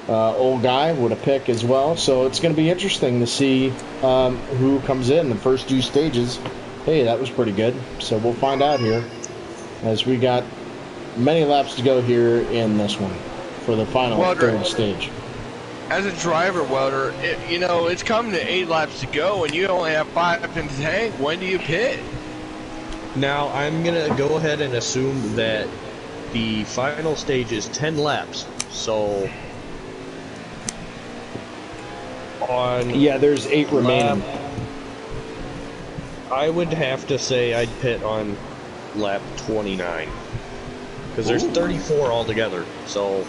Old Guy with a pick as well. So it's going to be interesting to see who comes in the first 2 stages. Hey, that was pretty good. So we'll find out here as we got many laps to go here in this one for the final third stage. As a driver, Welder, it's come to 8 laps to go, and you only have 5 in the tank. When do you pit? Now, I'm going to go ahead and assume that the final stage is 10 laps. So, Yeah, there's 8 remaining. I would have to say I'd pit on lap 29. Because there's 34 altogether. So,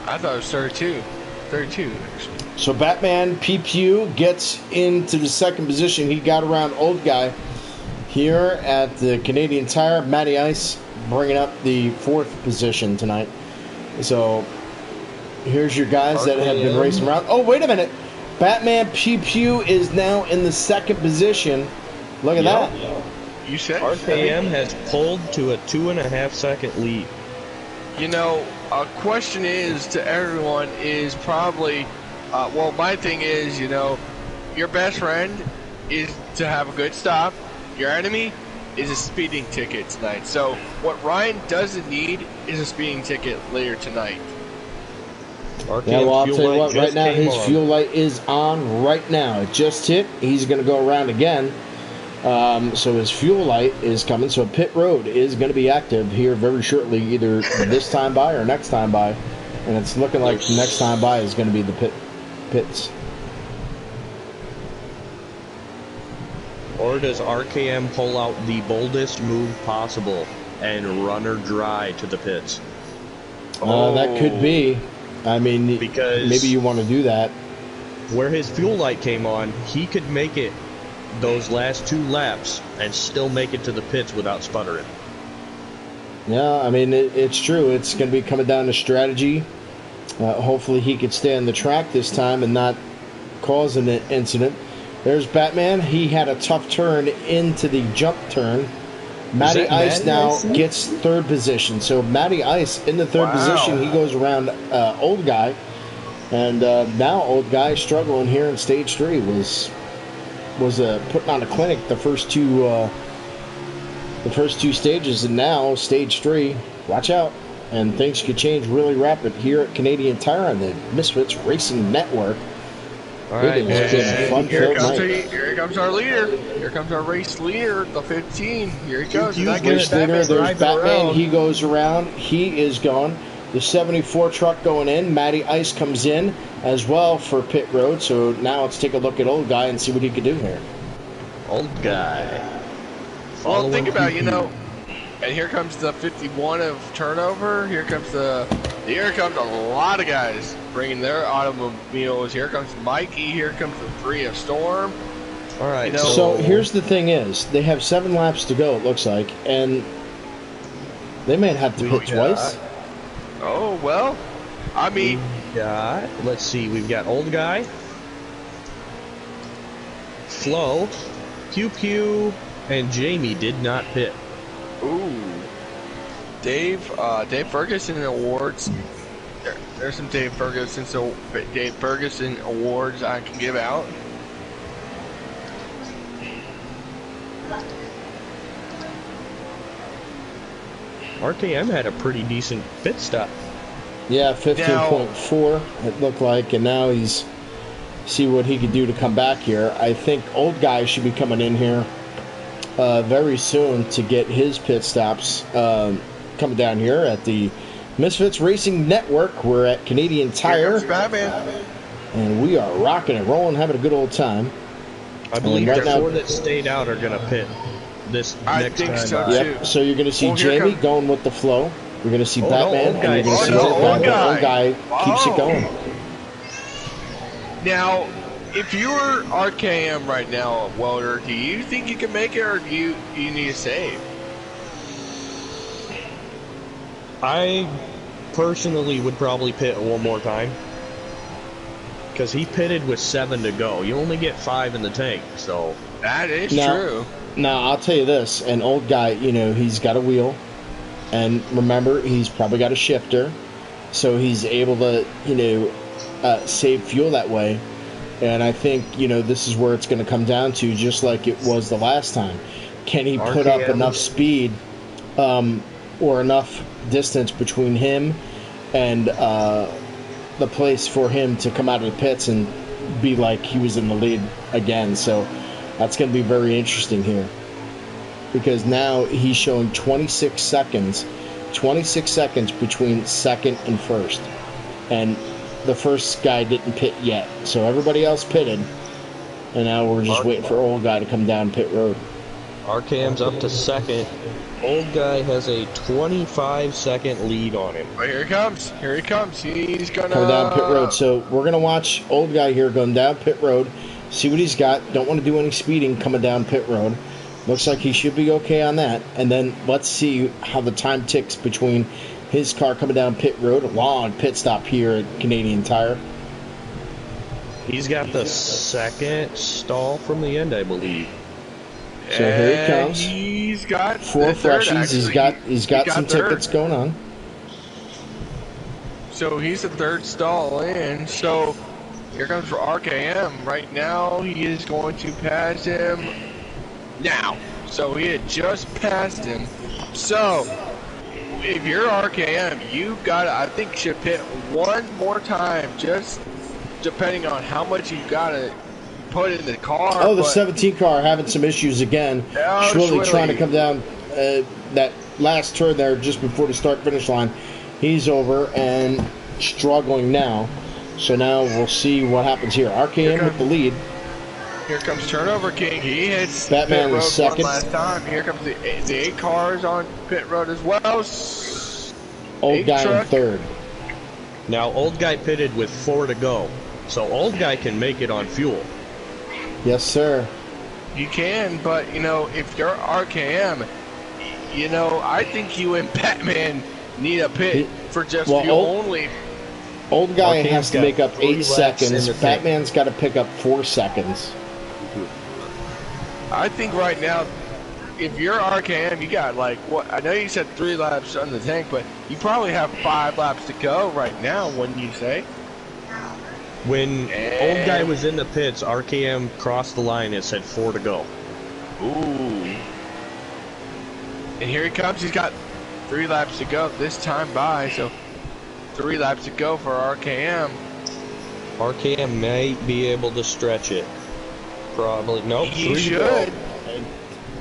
I thought it was 32. 32, actually. So Batman Pew Pew gets into the second position. He got around Old Guy here at the Canadian Tire. Matty Ice bringing up the 4th position tonight. So here's your guys that have been racing around. Oh, wait a minute. Batman Pew Pew is now in the second position. Look at that. You said RKM has pulled to a 2.5 second lead. A question is to everyone is probably, my thing is, your best friend is to have a good stop. Your enemy is a speeding ticket tonight. So what Ryan doesn't need is a speeding ticket later tonight. Yeah, well, I'll tell you what, right now his fuel light is on right now. It just hit. He's going to go around again. So his fuel light is coming. So pit road is going to be active here very shortly, either this time by or next time by. And it's looking like the next time by is going to be the pits. Or does RKM pull out the boldest move possible and run her dry to the pits? That could be. I mean, because maybe you want to do that. Where his fuel light came on, he could make it those last 2 laps and still make it to the pits without sputtering. Yeah, I mean, it's true. It's going to be coming down to strategy. Hopefully he could stay on the track this time and not cause an incident. There's Batman. He had a tough turn into the jump turn. Matty Ice now gets 3rd position. So Matty Ice in the 3rd position. He goes around Old Guy. And now Old Guy struggling here in stage 3 was putting on a clinic the first two stages, and now stage 3, watch out, and things could change really rapid here at Canadian Tire on the Misfits Racing Network. All right, here comes our leader. Here comes our race leader, the 15. Here he goes. Race leader, there's Batman. He goes around. He is gone. The 74 truck going in. Matty Ice comes in as well for pit road. So now let's take a look at Old Guy and see what he can do here. Old Guy. Well, think about it, and here comes the 51 of turnover. Here comes a lot of guys bringing their automobiles. Here comes Mikey. Here comes the 3 of Storm. All right. So here's the thing: is they have 7 laps to go. It looks like, and they may have to pit twice. Oh well, I mean, let's see. We've got Old Guy, Flo, Pew Pew, and Jamie did not pit. Ooh, Dave Ferguson awards. There's some Dave Ferguson awards I can give out. RKM had a pretty decent pit stop. Yeah, 15.4 it looked like, and now he's see what he could do to come back here. I think old guy should be coming in here very soon to get his pit stops coming down here at the Misfits Racing Network. We're at Canadian Tire, and we are rocking and rolling, having a good old time. I believe the four that stayed out are going to pit this next time. So yep. So you're going to see Jamie going with the flow. You're going to see Batman, and you're going to see old guy keeps it going. Now, if you were RKM right now, Welder, do you think you can make it, or do you need to save? I personally would probably pit one more time, because he pitted with 7 to go. You only get 5 in the tank, so that is true. Now I'll tell you this: an old guy, he's got a wheel, and remember, he's probably got a shifter, so he's able to, save fuel that way. And I think, this is where it's going to come down to, just like it was the last time. Can he put up enough speed or enough distance between him and the place for him to come out of the pits and be like he was in the lead again? So that's going to be very interesting here. Because now he's showing 26 seconds between second and first. And the first guy didn't pit yet, so everybody else pitted, and now we're just waiting for old guy to come down pit road. RKM's up to second. Old guy has a 25-second lead on him. Oh, here he comes. He's gonna come down pit road. So we're gonna watch old guy here going down pit road, see what he's got. Don't want to do any speeding coming down pit road. Looks like he should be okay on that. And then let's see how the time ticks between his car coming down pit road, a long pit stop here at Canadian Tire. He's got the second stall from the end, I believe. So here he comes. He's got 4 freshies. He's got some tickets going on. So he's the third stall in. So here comes for RKM. Right now, he is going to pass him now. So he had just passed him. So if you're RKM, you gotta, I think, should pit one more time, just depending on how much you gotta put in the car. Oh, the 17 car having some issues again. Schwilly trying to come down that last turn there just before the start-finish line. He's over and struggling now. So now we'll see what happens here. RKM with the lead. Here comes Turnover King. He hits Batman pit road was second. One last time. Here comes the 8 cars on pit road as well. Old guy in third. Now, old guy pitted with 4 to go. So old guy can make it on fuel. Yes, sir. You can, but, if you're RKM, I think you and Batman need a pit for just fuel only. Old guy has to make up 8 seconds. Batman's got to pick up 4 seconds. I think right now, if you're RKM, you got I know you said 3 laps on the tank, but you probably have 5 laps to go right now, wouldn't you say? When old guy was in the pits, RKM crossed the line and said 4 to go. Ooh. And here he comes. He's got 3 laps to go this time by, so 3 laps to go for RKM. RKM may be able to stretch it. Probably. Nope. He should.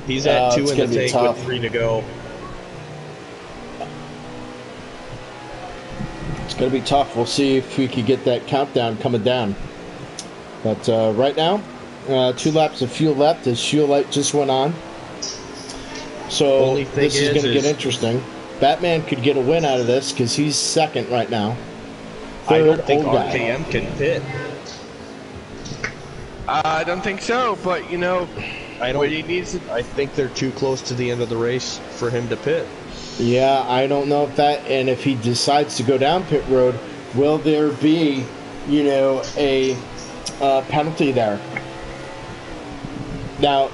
He's at 2 in the tank with 3 to go. It's going to be tough. We'll see if we can get that countdown coming down. But right now, 2 laps of fuel left. His fuel light just went on. So this is going to get interesting. Batman could get a win out of this because he's second right now. I don't think RKM can pit. I don't think so, but I think they're too close to the end of the race for him to pit. Yeah, I don't know if that, and if he decides to go down pit road, will there be, a penalty there? Now,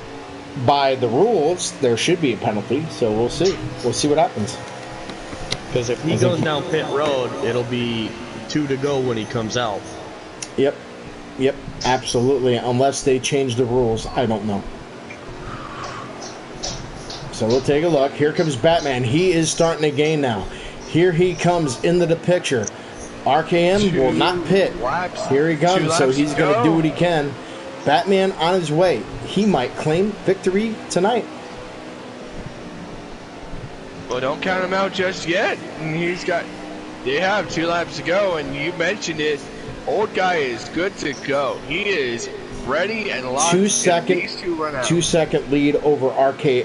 by the rules, there should be a penalty, so we'll see. We'll see what happens. Because if he goes down pit road, it'll be 2 to go when he comes out. Yep, absolutely. Unless they change the rules, I don't know. So we'll take a look. Here comes Batman. He is starting to gain now. Here he comes into the picture. RKM will not pit. laps. Here he 2 comes, so laps he's to going to go. do what he can. Batman on his way. He might claim victory tonight. Well, don't count him out just yet. They have 2 laps to go, and you mentioned it. Old guy is good to go. He is ready and locked. 2 second, These 2 run out. 2 second lead over RK.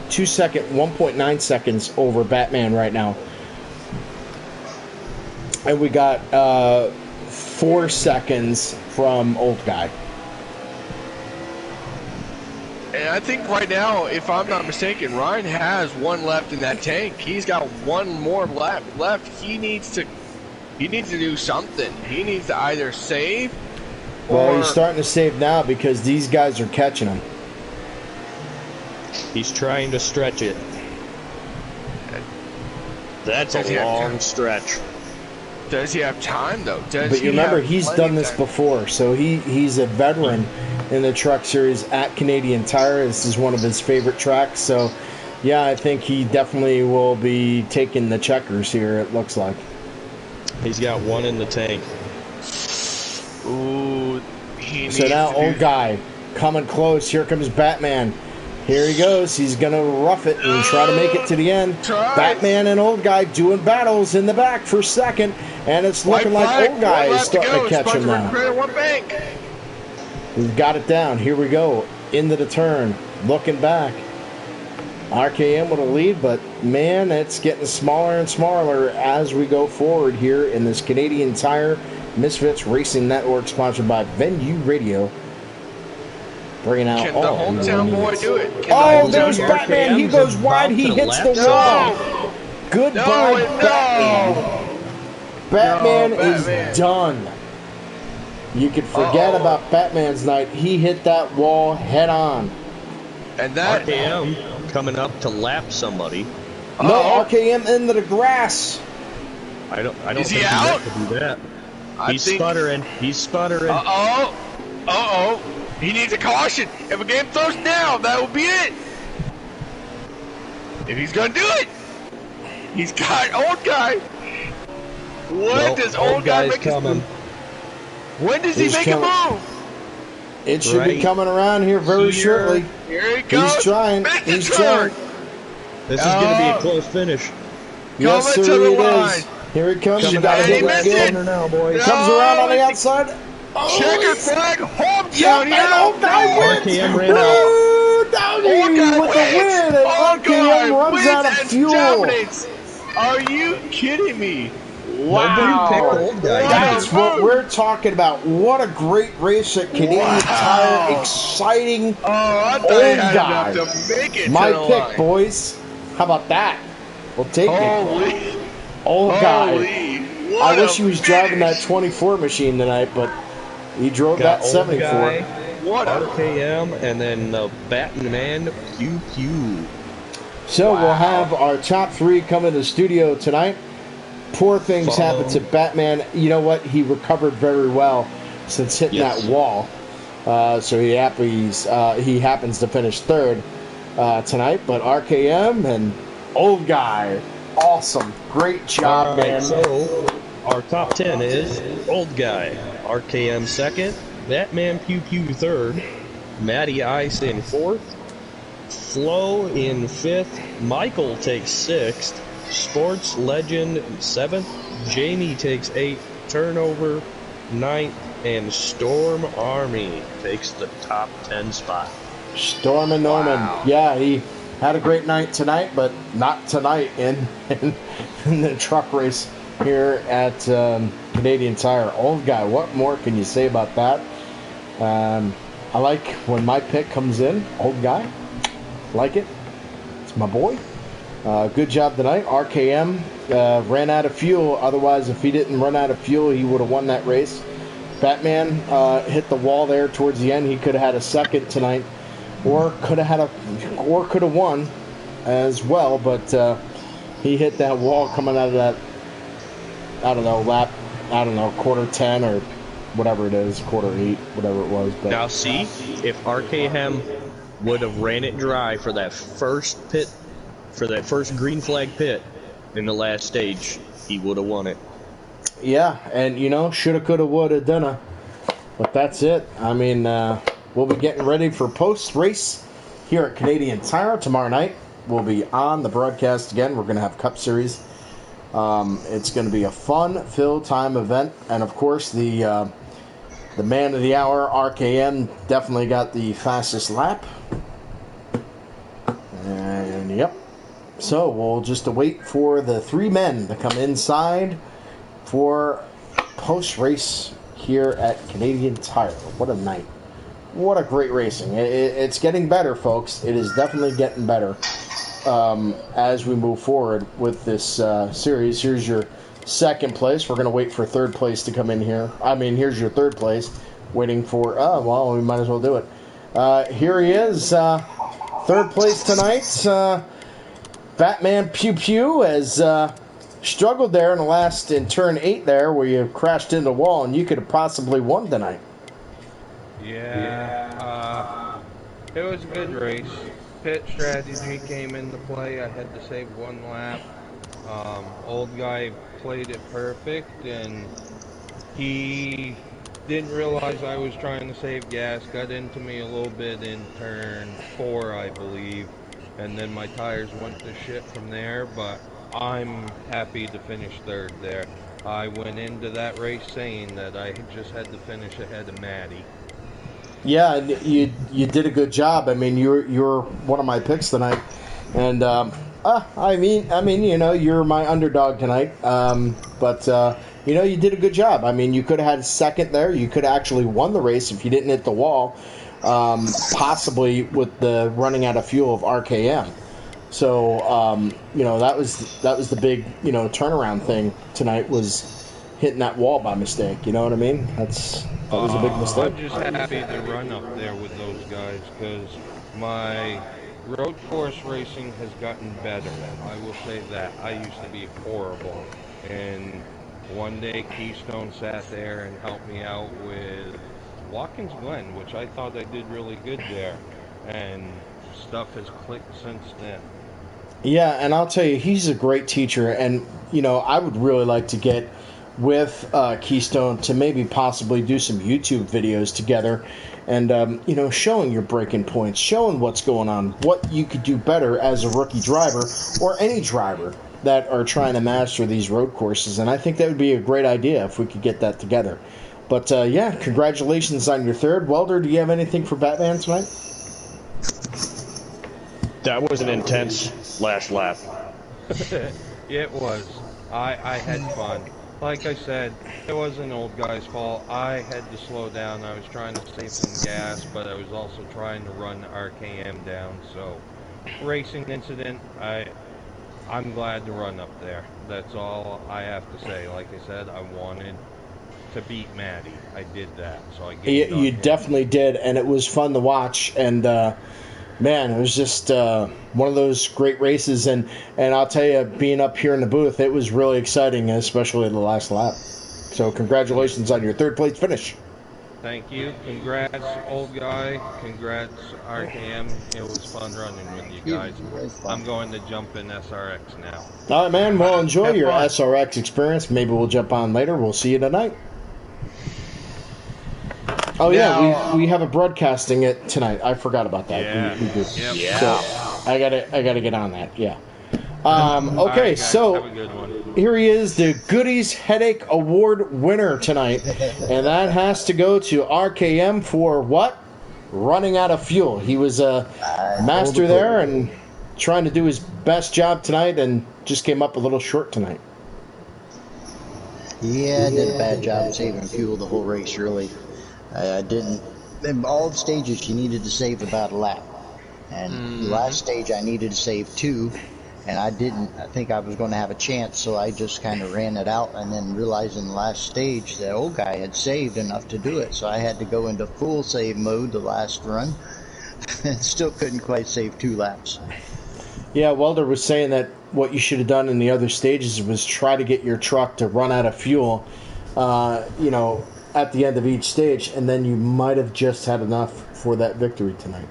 2 second, 1.9 seconds over Batman right now. And we got 4 seconds from Old Guy. And I think right now, if I'm not mistaken, Ryan has 1 left in that tank. He's got 1 more lap left. He needs to do something. He needs to either save Well, or he's starting to save now because these guys are catching him. He's trying to stretch it. That's Does he a have long time? stretch. Does he have time though? But you remember, he's done this before, so he's a veteran in the truck series at Canadian Tire. This is one of his favorite tracks, so yeah, I think he definitely will be taking the checkers here, it looks like. He's got 1 in the tank. Ooh, he needs So now to Old Guy coming close. Here comes Batman. Here he goes. He's going to rough it and try to make it to the end. Batman and Old Guy doing battles in the back for second, and it's looking like Old Guy is starting to catch him now. We've got it down. Here we go. Into the turn. Looking back. RKM with a lead, but man, it's getting smaller and smaller as we go forward here in this Canadian Tire Misfits Racing Network, sponsored by Venue Radio. Bringing out Can the hometown boy do it? Oh, there's Batman. He goes wide. He hits the wall. Goodbye, Batman. Batman is done. You can forget about Batman's night. He hit that wall head on. And that RKM coming up to lap somebody. No, RKM into the grass. I don't Is he think out? he can do that. He's think- sputtering. He's sputtering. Uh-oh. He needs a caution. If a game throws down, that will be it. If he's going to do it. He's got Old Guy. When does Old Guy make his move? When does he make a move? It should be coming around here very shortly. Here he goes. He's trying. He's trying. This is going to be a close finish. Yes, sir, to the it line. is. Here he comes. You Coming got to out. get He that missed good. it. Now, boys. Comes around on the outside. Checker flag. Hometown. Yep, and Old Guy wins. RKM ran out. Woo, Downey Old Guy with the win. And Old Guy RKM runs wins out of and fuel. dominates. Are you kidding me? Wow. Pick Old Guy. That's what we're talking about. What a great race at Canadian Tire. Exciting. Oh, I thought Old he had Guy. enough to make it My to the pick, line. boys. How about that? We'll take it. Holy, Old Guy. holy. I What wish a he was driving that finish. 24 machine tonight, but he drove Got that Old 74. Guy, What a RKM, and then the Batman Pew Pew. So we'll have our top 3 come in the studio tonight. Poor things happened to Batman. You know what? He recovered very well since hitting that wall. So he happens to finish 3rd tonight. But RKM and Old Guy, awesome. Great job, man. So our top 10 is Old Guy, RKM 2nd, Batman Pew Pew 3rd, Matty Ice in 4th, Flo in 5th, Michael takes 6th, Sports Legend 7th, Jamie takes 8th, Turnover 9th, and Storm Army takes the top 10 spot. Storm and Norman. Yeah, he had a great night tonight, but not tonight in the truck race here at Canadian Tire. Old Guy, what more can you say about that? I like when my pick comes in. Old Guy, like it. It's my boy. Good job tonight. RKM ran out of fuel. Otherwise, if he didn't run out of fuel, he would have won that race. Batman hit the wall there towards the end. He could have had a second tonight, or could have won as well. But he hit that wall coming out of that. I don't know, lap. I don't know, quarter 10 or whatever it is, quarter 8, whatever it was. But Now see, if RKM would have ran it dry for that first pit, for that first green flag pit in the last stage, he would have won it. Yeah, and shoulda, coulda, woulda, donna. But that's it. I mean, we'll be getting ready for post-race here at Canadian Tire tomorrow night. We'll be on the broadcast again. We're going to have Cup Series. It's going to be a fun, fill-time event. And, of course, the man of the hour, RKM, definitely got the fastest lap. And, yep. So we'll just await for the three men to come inside for post-race here at Canadian Tire. What a night. What a great racing. It's getting better, folks. It is definitely getting better as we move forward with this series. Here's your second place. We're going to wait for third place to come in here. I mean, here's your third place. Waiting for, well, we might as well do it. Here he is. Third place tonight. Batman Pew Pew has struggled there in turn 8 there where you crashed into the wall and you could have possibly won tonight. Yeah, it was a good race. Pit strategy came into play. I had to save one lap. Old guy played it perfect, and he didn't realize I was trying to save gas. Got into me a little bit in turn 4, I believe, and then my tires went to shit from there, but I'm happy to finish third there. I went into that race saying that I just had to finish ahead of Maddie. Yeah, you did a good job. I mean, you're one of my picks tonight, and I mean, you're my underdog tonight. But you did a good job. I mean, you could have had second there. You could have actually won the race if you didn't hit the wall, possibly with the running out of fuel of RKM. So that was the big turnaround thing tonight, was hitting that wall by mistake. You know what I mean? That was a big mistake. I'm just happy to run up there with those guys because my road course racing has gotten better. I will say that. I used to be horrible, and one day Keystone sat there and helped me out with Watkins Glen, which I thought I did really good there, and stuff has clicked since then. Yeah, and I'll tell you, he's a great teacher, and I would really like to get with Keystone to maybe possibly do some YouTube videos together, and showing your breaking points, showing what's going on, what you could do better as a rookie driver or any driver that are trying to master these road courses. And I think that would be a great idea if we could get that together. But yeah, congratulations on your third. Welder, do you have anything for Batman tonight? That was an intense last lap. It was. I had fun. Like I said, it was an old guy's fault. I had to slow down. I was trying to save some gas, but I was also trying to run RKM down. So, racing incident, I'm glad to run up there. That's all I have to say. Like I said, I wanted to beat Maddie. I did that. So I gave You definitely did, and it was fun to watch. And man, it was just one of those great races, and I'll tell you, being up here in the booth, it was really exciting, especially the last lap. So congratulations on your third place finish. Thank you. Congrats, old guy. Congrats, RKM. It was fun running with you guys. I'm going to jump in SRX now. All right, man. Well, enjoy your SRX experience. Maybe we'll jump on later. We'll see you tonight. Oh, yeah, we have a broadcasting it tonight. I forgot about that. Yeah. We do. Yep. Yeah. So I gotta get on that. Yeah. Okay, right, guys, so have a good one. here he is, the Goodies Headache Award winner tonight, and that has to go to RKM for what? Running out of fuel. He was a master there and trying to do his best job tonight, and just came up a little short tonight. Yeah, I did a bad job saving fuel the whole race, really. I didn't. In all stages, you needed to save about a lap. And the last stage, I needed to save 2, and I didn't. I think I was going to have a chance, so I just kind of ran it out, and then realized in the last stage, the old guy had saved enough to do it, so I had to go into full save mode the last run. And still couldn't quite save 2 laps. Yeah, Welder was saying that what you should have done in the other stages was try to get your truck to run out of fuel, at the end of each stage, and then you might have just had enough for that victory tonight.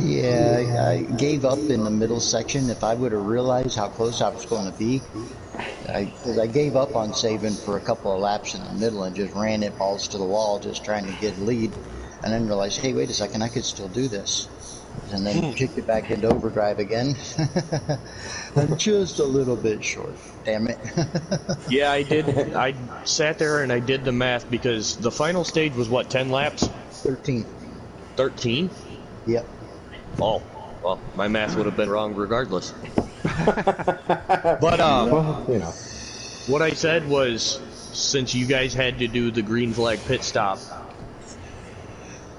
Yeah, I gave up in the middle section. If I would have realized how close I was going to be, because I gave up on saving for a couple of laps in the middle and just ran it balls to the wall, just trying to get a lead, and then realized, hey, wait a second, I could still do this, and then kicked it back into overdrive again. I'm just a little bit short. Damn it. Yeah, I did. I sat there and I did the math because the final stage was what, 10 laps? 13. 13? Yep. Oh, well, my math would have been wrong regardless. But Well, you know. what I said was, since you guys had to do the green flag pit stop,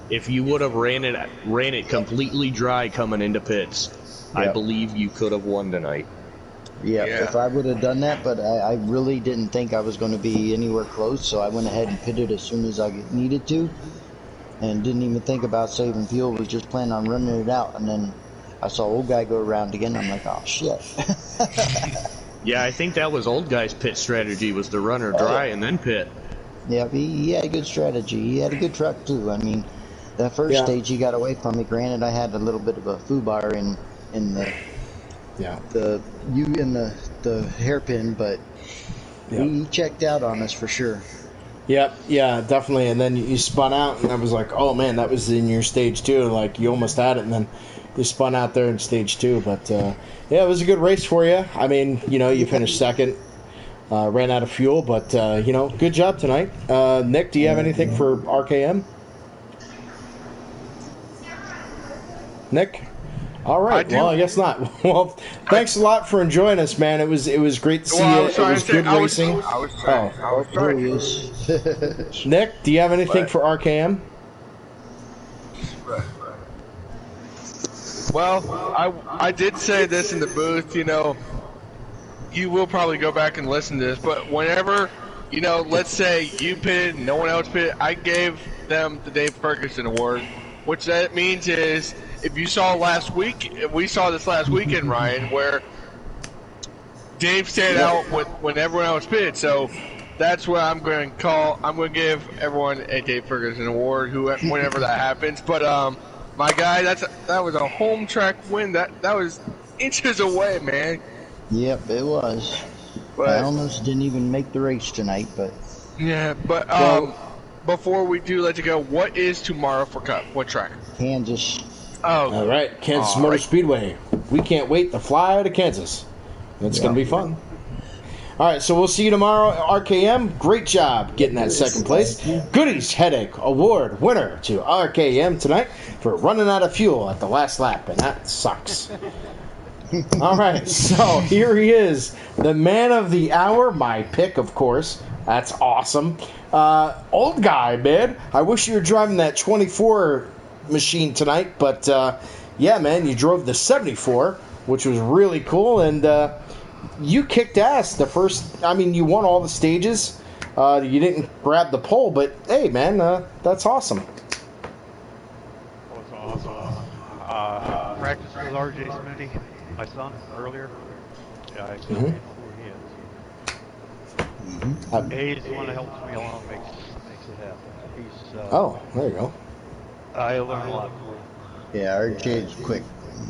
if you would have ran it completely dry coming into pits, I Yep. believe you could have won tonight. Yeah, Yeah. if I would have done that, but I really didn't think I was going to be anywhere close, so I went ahead and pitted as soon as I needed to, and didn't even think about saving fuel, was just planning on running it out, and then I saw old guy go around again, I'm like, oh shit. Yeah, I think that was old guy's pit strategy, was to run her dry and then pit. Yeah, he had a good strategy. He had a good truck too. I mean, that first Yeah. stage he got away from me. Granted, I had a little bit of a foobar in the Yeah. the hairpin, but he checked out on us for sure. Yep, yeah, definitely. And then you spun out, and I was like, oh man, that was in your stage two. Like, you almost had it, and then you spun out there in stage two. But yeah, it was a good race for you. I mean, you know, you finished second, ran out of fuel, but you know, good job tonight. Nick, do you have anything for RKM? Nick? All right. Well, I guess not. Well, thanks a lot for enjoying us, man. It was great to see you. It was good racing. I was trying. There he is. Nick, do you have anything for RKM? Well, I did say this in the booth, you know, you will probably go back and listen to this, but whenever, you know, let's say you pitted, no one else pitted, I gave them the Dave Ferguson Award, which that means is, if you saw last week, we saw this last weekend, Ryan, where Dave stayed out when everyone else pitted, so that's what I'm going to call, I'm going to give everyone a Dave Ferguson Award, whenever that happens, but, my guy, that was a home track win. That was inches away, man. Yep, it was. But I almost didn't even make the race tonight, but yeah, but before we do let you go, what is tomorrow for Cup? What track? Kansas. Oh, All right, Kansas Motor Speedway. We can't wait to fly to Kansas. It's going to be fun. All right, so we'll see you tomorrow at RKM. Great job getting that second place. Goodies Headache Award winner to RKM tonight for running out of fuel at the last lap, and that sucks. All right, so here he is, the man of the hour, my pick, of course. That's awesome. Old guy, man. I wish you were driving that 24 machine tonight, but yeah, man, you drove the 74, which was really cool, and you kicked ass the first. I mean, you won all the stages. You didn't grab the pole, but hey, man, that's awesome. That was awesome. Practiced with RJ Smitty, my son, earlier. Yeah, I still know who he is. He's the one that helps me along, makes it happen. He's Oh, there you go. I learned a lot from him. Yeah, RJ's quick.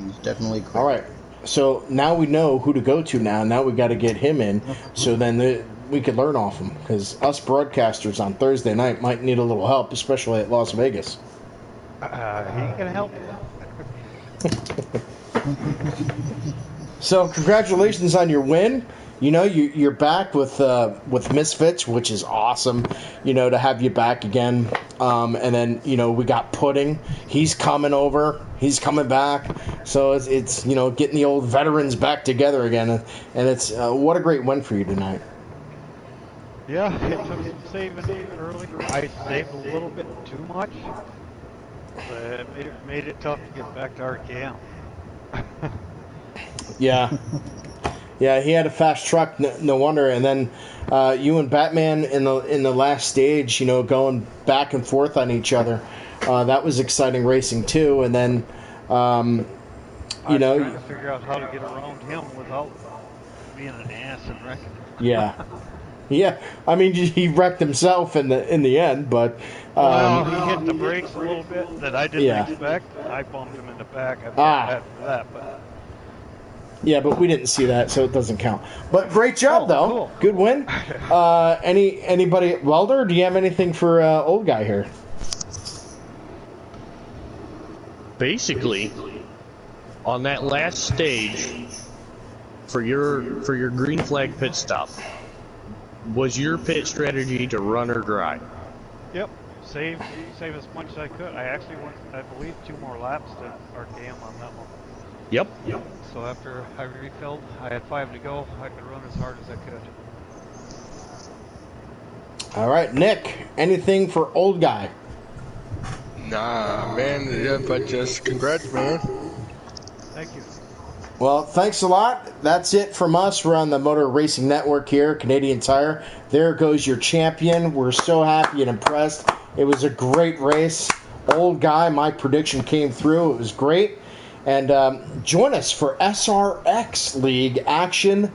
He's definitely quick. All right. So now we know who to go to now. Now we got to get him in, so then we could learn off him. Because us broadcasters on Thursday night might need a little help, especially at Las Vegas. He can help you. So congratulations on your win. You know, you're back with Misfits, which is awesome. You know, to have you back again. And then, you know, we got Pudding. He's coming over. He's coming back. So it's you know, getting the old veterans back together again. And it's what a great win for you tonight. Yeah, it took some saving early. I saved a little bit too much. But it made it tough to get back to RKM. Yeah. Yeah, he had a fast truck, no wonder. And then you and Batman in the last stage, you know, going back and forth on each other. That was exciting racing too. And then, you know, trying to figure out how to get around him without being an ass and wrecking. Yeah, Yeah, I mean, he wrecked himself in the end, but Well, he hit the brakes a little bit that I didn't yeah. expect. I bumped him in the back. I felt Ah. bad for that, but Yeah, but we didn't see that, so it doesn't count. But great job, though. cool. Good win. Anybody, Welder? Do you have anything for old guy here? Basically, on that last stage for your green flag pit stop, was your pit strategy to run or dry? Yep, save as much as I could. I actually went, I believe, 2 more laps than RKM on that one. Yep. So after I refilled, I had 5 to go. I could run as hard as I could. All right, Nick. Anything for old guy? Nah, man, yeah, but just congrats, man. Thank you. Well, thanks a lot. That's it from us. We're on the Motor Racing Network here, Canadian Tire. There goes your champion. We're so happy and impressed. It was a great race. Old guy, my prediction came through. It was great. And join us for SRX League action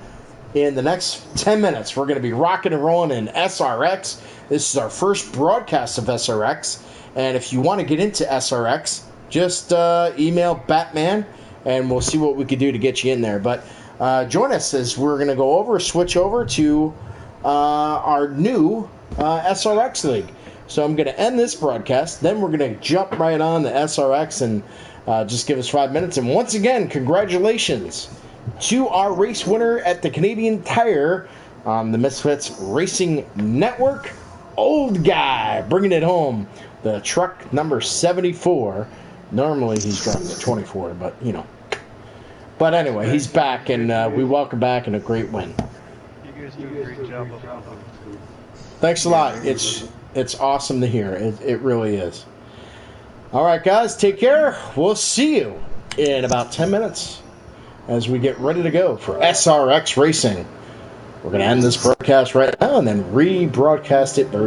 in the next 10 minutes. We're going to be rocking and rolling in SRX. This is our first broadcast of SRX. And if you want to get into SRX, just email Batman, and we'll see what we could do to get you in there. But join us as we're going to switch over to our new SRX League. So I'm going to end this broadcast. Then we're going to jump right on the SRX and just give us 5 minutes. And once again, congratulations to our race winner at the Canadian Tire on the Misfits Racing Network, Old Guy, bringing it home. The truck number 74. Normally he's driving the 24, but you know. But anyway, he's back, and we welcome back and a great win. You guys do a great job of it. Thanks a lot. It's awesome to hear. It really is. All right, guys, take care. We'll see you in about 10 minutes as we get ready to go for SRX Racing. We're going to end this broadcast right now and then rebroadcast it very